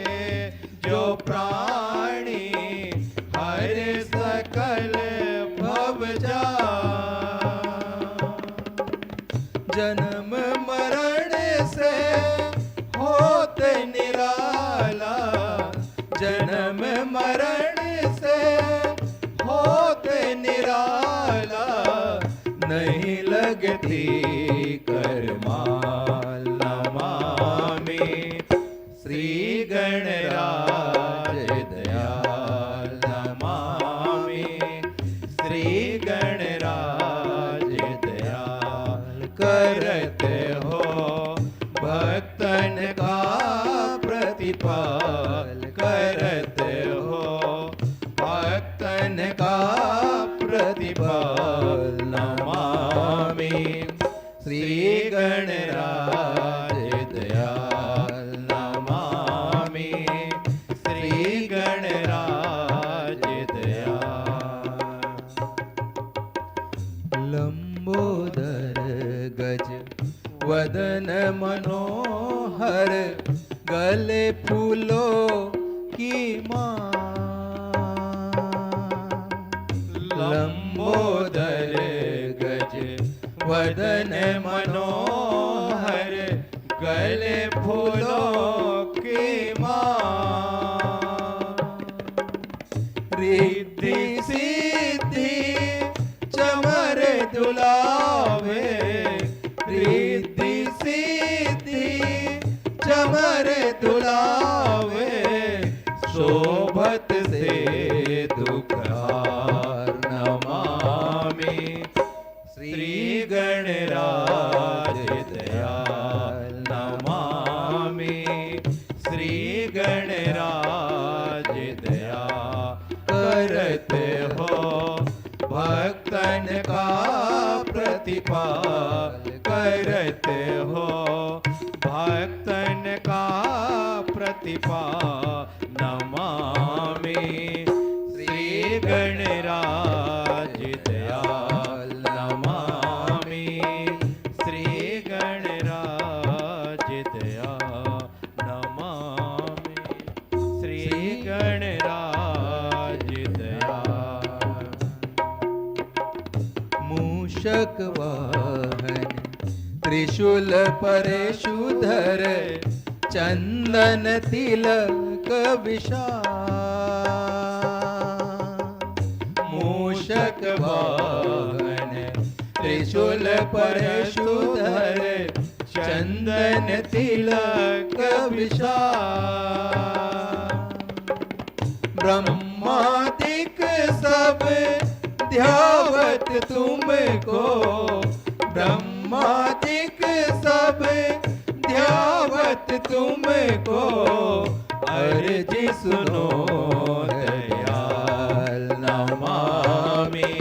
जो प्राणी हरे सकल भवजान. जन्म मरण से होते निराला जन्म मरण से होते निराला नहीं लगती करमाल. नमामि श्री गणराज दयाल. नमामि श्री गणराज दयाल करत हो भक्तन का प्रतिपाल करत हो भक्तन का प्रतिपाल. नमामि श्री गणराज दयाल. नमामि श्री गणराज गले फूलों की माँ। लंबोदर गज वदन मनोहर, गले फूलों की माँ। रिद्धि सिद्धि चमर दुलावे, रिद्धि सिद्धि चमर दुलावे, शोभत से दुखहार नमामि। श्री गणराज दयाल नमामि, श्री गणराज दया करते हो, भक्तन का प्रतिपाल करते हो, भक्तन का प्रतिपाल नमामि। श्री गणराज दयाल नमामि, श्री गणराज दयाल नमामि, श्री गणराज दयाल। मूषक वाहन त्रिशूल परेशुधर, चंदन तिलक विशाल। मूषक वाहन त्रिशूल परेशुधर, चंदन तिलक विशाल। ब्रह्मादिक सब ध्यावत तुमको, ब्रह्मादिक सब ध्यावत तुमको, अर्जी सुनो दयाल नमामि।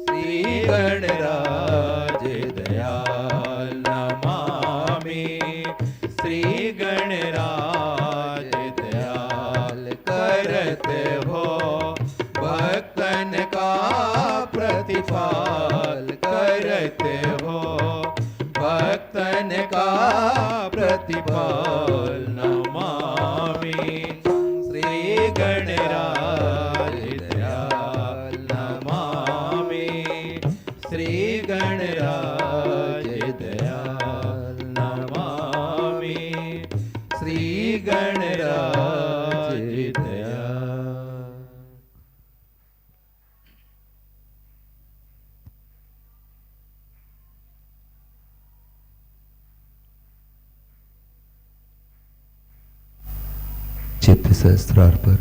श्री गणराज दयाल नमामि, श्री गणराज दयाल करते हो, भक्तन का प्रतिपाल करते हो, भक्तन का प्रतिपाल नमामि। श्री गणराज दयाल नमामि, श्री गणराज दयाल नमामि, श्री गणराज दयाल। चित्त सहस्त्रार पर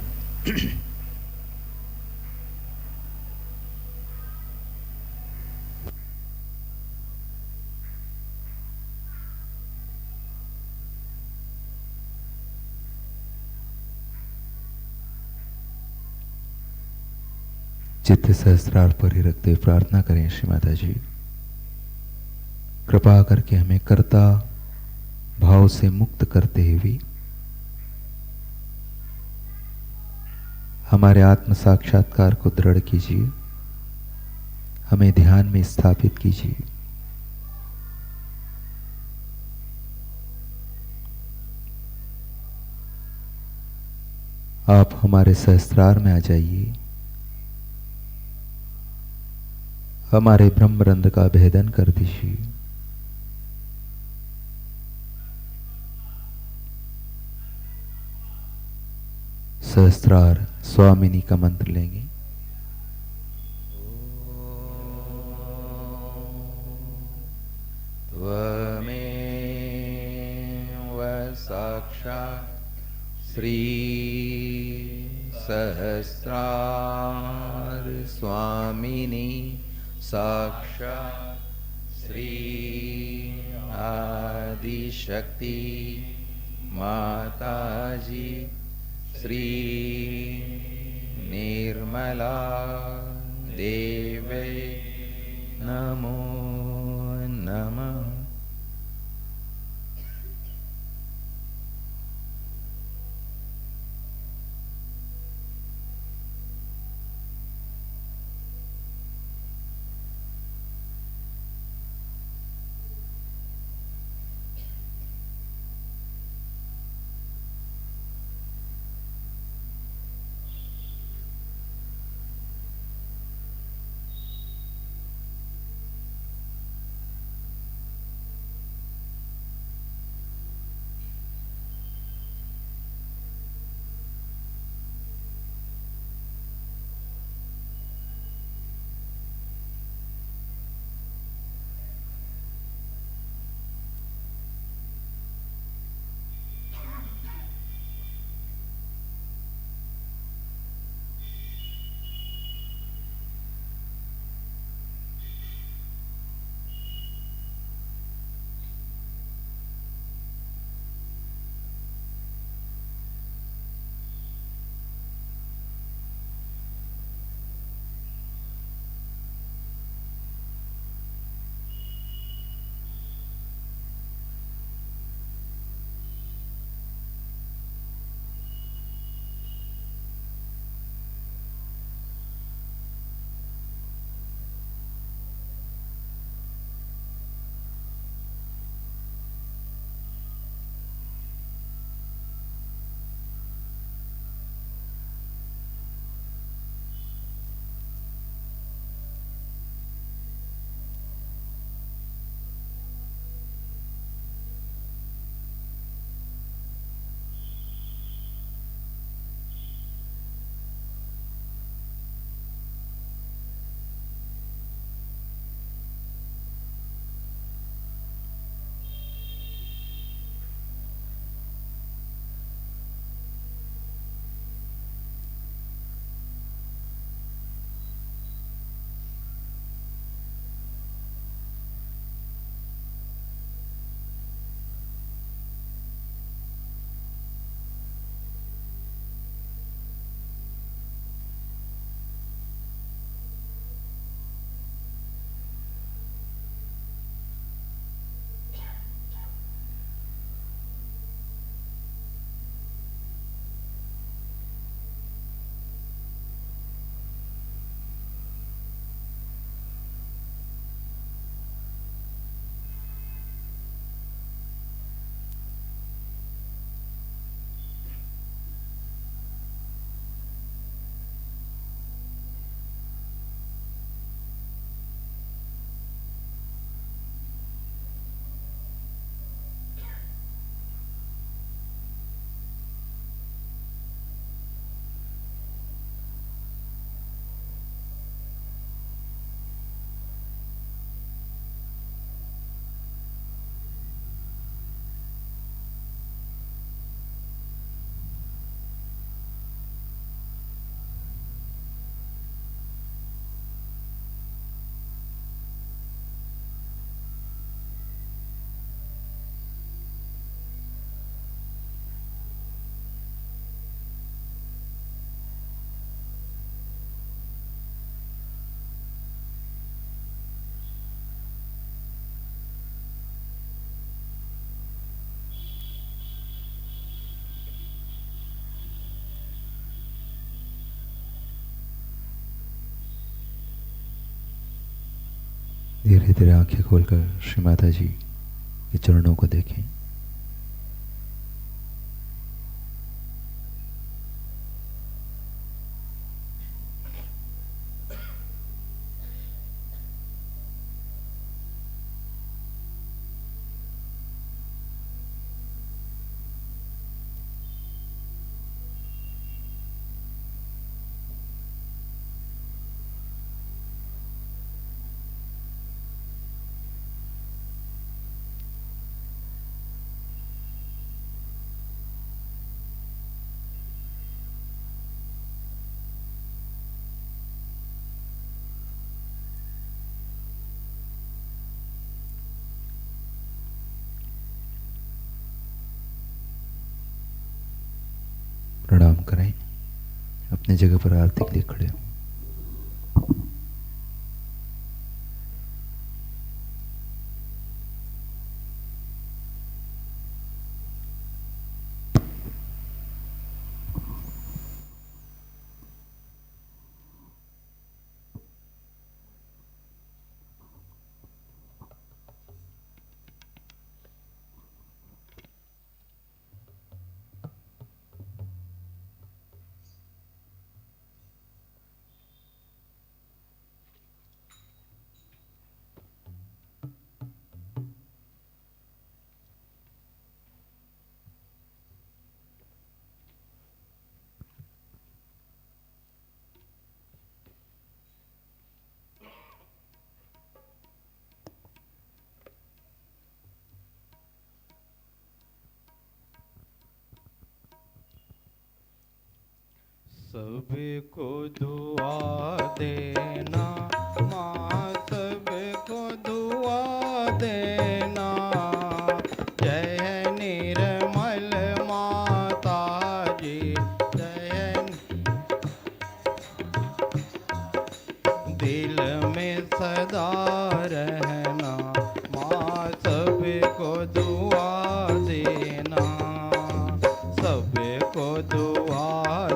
चित्त सहस्त्रार पर ही रखते हुए प्रार्थना करें। श्री माता जी कृपा करके हमें कर्ता भाव से मुक्त करते हुए हमारे आत्म साक्षात्कार को दृढ़ कीजिए, हमें ध्यान में स्थापित कीजिए। आप हमारे सहस्त्रार में आ जाइए, हमारे ब्रह्मरंध्र का भेदन कर दीजिए। सहस्त्रार स्वामिनी का मंत्र लेंगे। त्वमेव साक्षात् श्री सहस्रार स्वामिनी, साक्षात् श्री आदिशक्ति माताजी, श्री निर्मला देवे नमो नमः। धीरे धीरे आंखें खोलकर श्री माता जी के चरणों को देखें। प्रणाम करें। अपनी जगह पर आरती के लिए खड़े हों। सबको दुआ देना माँ, सबको दुआ देना। जय निर्मल माता जी, जय। दिल में सदा रहना माँ, सबको दुआ देना। सबको दुआ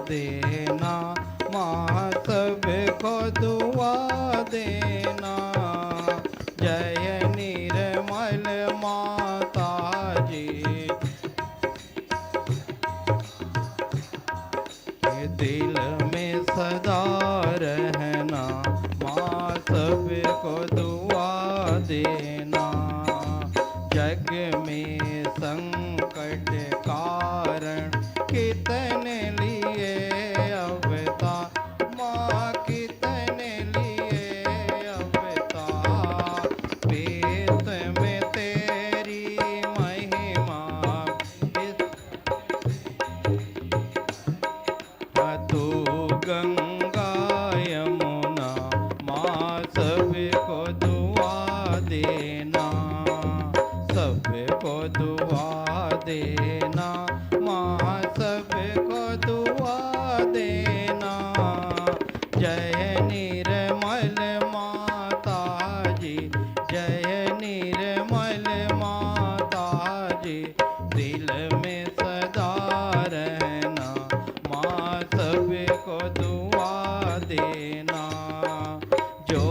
देना माँ, सबको दुआ देना। जय निर्मल माता जी, दिल में सदा रहना माँ, सबको दुआ देना। जग में संकट कारण कितने लिए अवतार माँ, कितने लिए अवतार। वेद में तेरी महिमा, तू गंगा यमुना माँ, सबको दुआ देना। सबको दुआ देना माँ, सबको दुआ देना। जय निर्मल माता जी, जय निर्मल माता जी। दिल में सदा रहना माँ, सबको दुआ देना। जो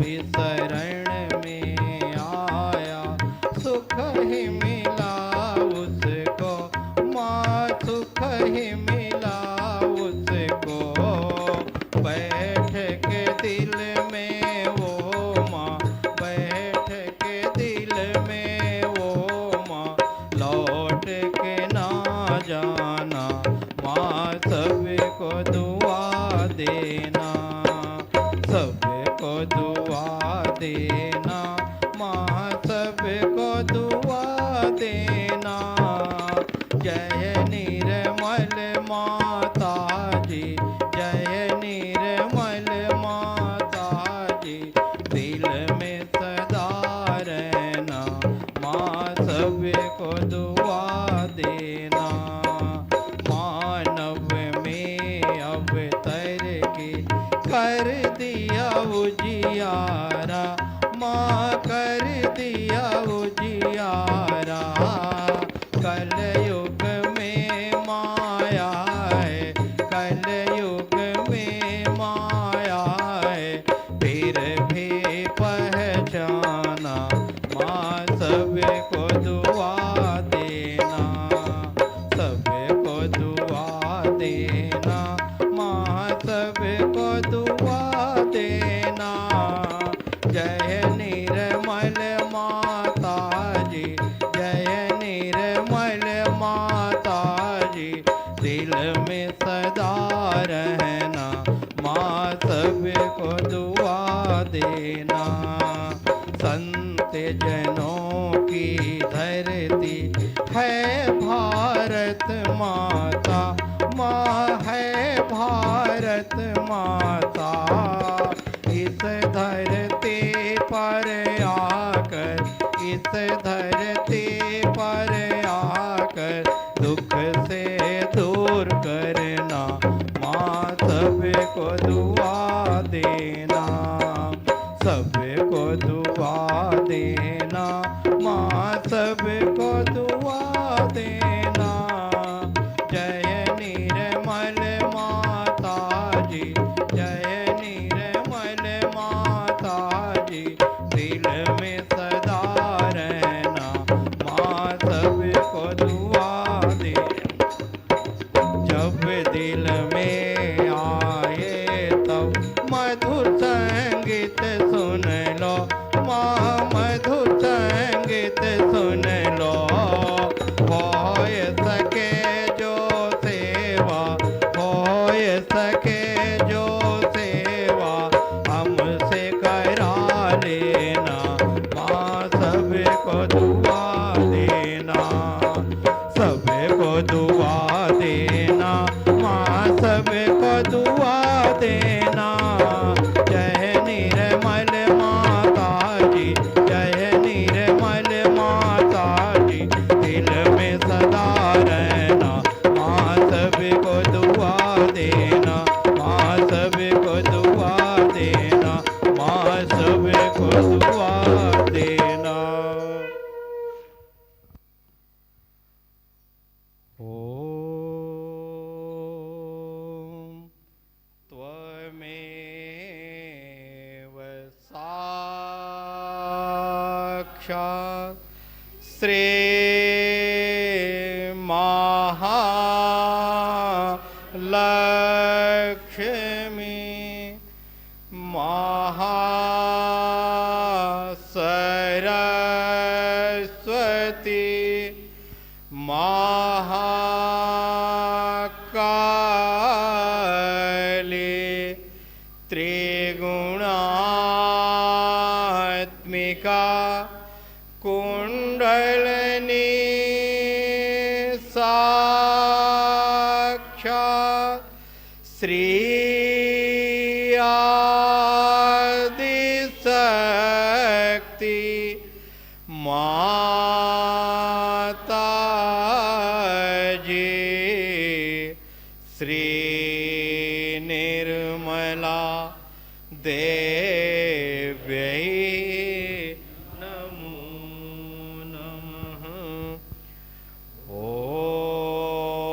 भी शरण में आया सुख ही मिला उसको माँ, सुख ही मिला उसको। बैठ के दिल में वो माँ, बैठ के दिल में वो माँ, लौट के ना जाना माँ, सबको दुआ देना। सबको दुआ देना माँ, सबको दुआ देना। जय निर्मल माता जी, जय निर्मल माता जी। दिल में सदा रहना माँ, सबको दुआ देना। में सदा रहना, माँ सबको दुआ देना। संत जनों की धरती है भारत माता, माँ है भारत माता। इस धरती पर आकर, इस धरती पर आकर दुख से दूर करना, माँ सबको दुआ देना, सबको दुआ देना, माँ सबको दुआ देना। जय निर्मल माता जी, जय निर्मल माता जी, दिल में सदा रहना, माँ सबको दुआ दे। जब दिल में आए तब मधुर संगीत सुन लो, माँ मधुर संगीत सुन लो। होय सके जो सेवा, होय सके जो सेवा हमसे करा लेना, माँ सबको दुआ देना, सबको दुआ देना, माँ सबको दुआ देना। जय निर्मल माता जी, जय निर्मल माता जी, दिल में सदा रहना, माँ सबको दुआ देना, माँ सबको दुआ देना, माँ सबको दुआ देना। ओम त्वमेव साक्षात् श्री महालक्ष्मी महासरस्वती महाकाली त्रिगुणात्मिका कुंडलिनी साक्षात् श्री आदिशक्ति माता जी, श्री निर्मला देव्यै नमो नमः। ओम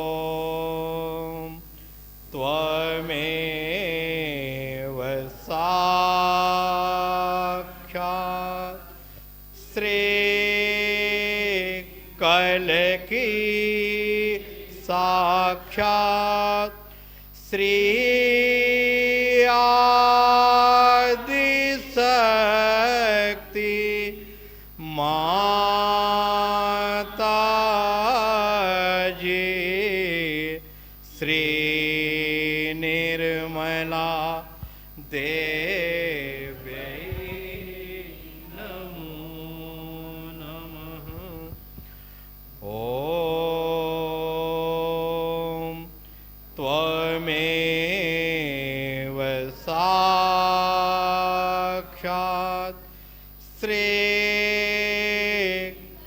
त्वमेव साक्षात् श्री कल्की साक्षात् श्री आदिशक्ति माता जी, श्री निर्मला देव्यै नमो नमः। ओम त्वमेव साक्षात् श्री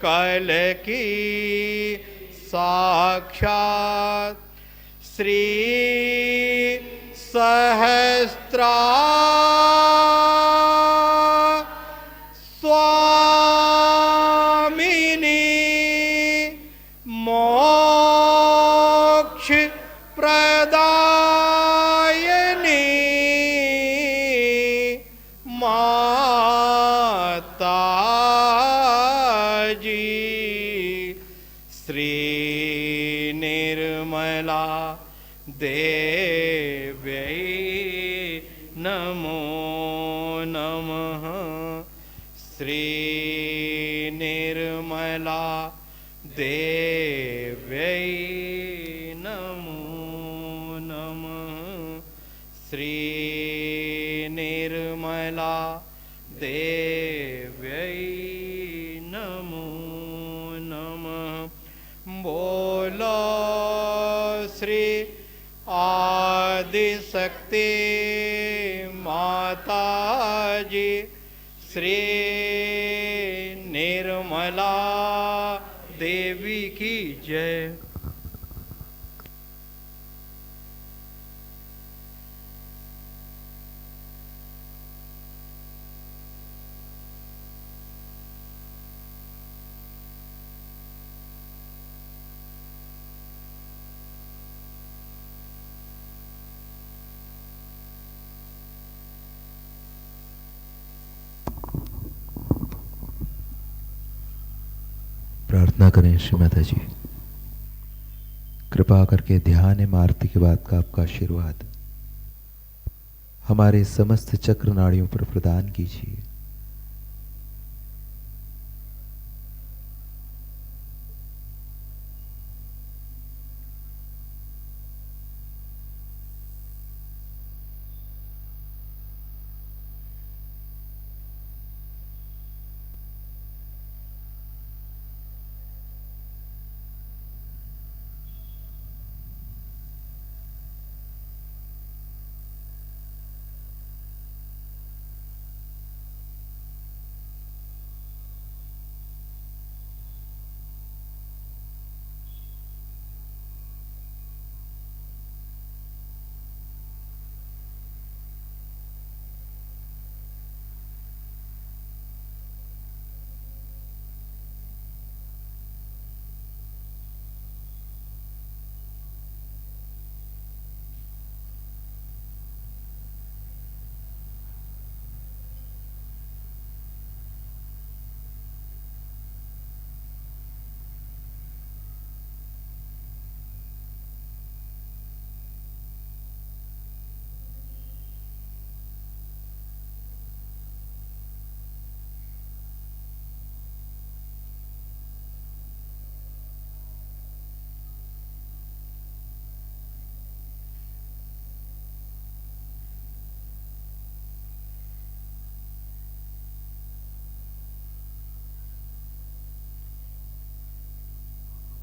कल्की साक्षात् श्री सहस्रा स्वामिनी मोक्ष प्रदायिनी माता जी, श्री निर्मला देव्यै नमो नमः। श्री निर्मला देव्यै नमो श्री आदि शक्ति माता जी श्री निर्मला देवी की जय। प्रार्थना करें श्री माता जी, कृपा करके ध्यान एवं आरती के बाद का आपका आशीर्वाद हमारे समस्त चक्र नाड़ियों पर प्रदान कीजिए।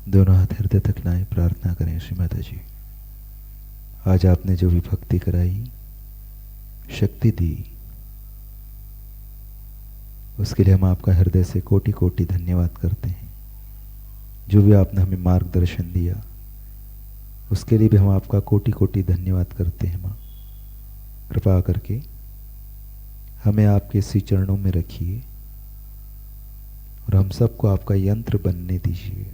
दोनों हाथ हृदय तक लाएं, प्रार्थना करें श्री माता जी, आज आपने जो भी भक्ति कराई, शक्ति दी, उसके लिए हम आपका हृदय से कोटि कोटि धन्यवाद करते हैं। जो भी आपने हमें मार्गदर्शन दिया उसके लिए भी हम आपका कोटि कोटि धन्यवाद करते हैं। माँ, कृपा करके हमें आपके श्री चरणों में रखिए और हम सबको आपका यंत्र बनने दीजिए।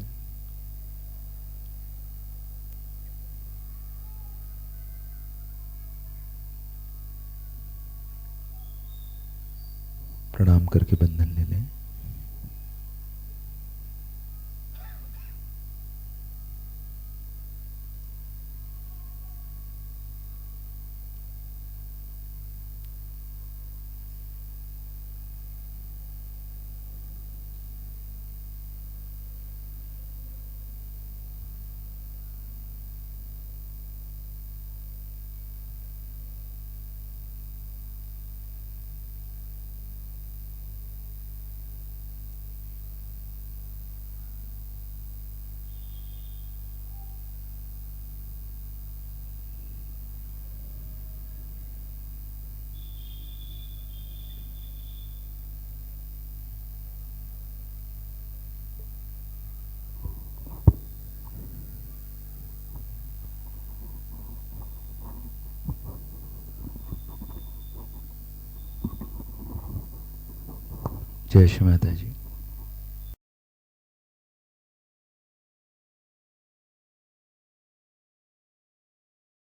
प्रणाम करके बंधन ले लें। जय श्री माता जी।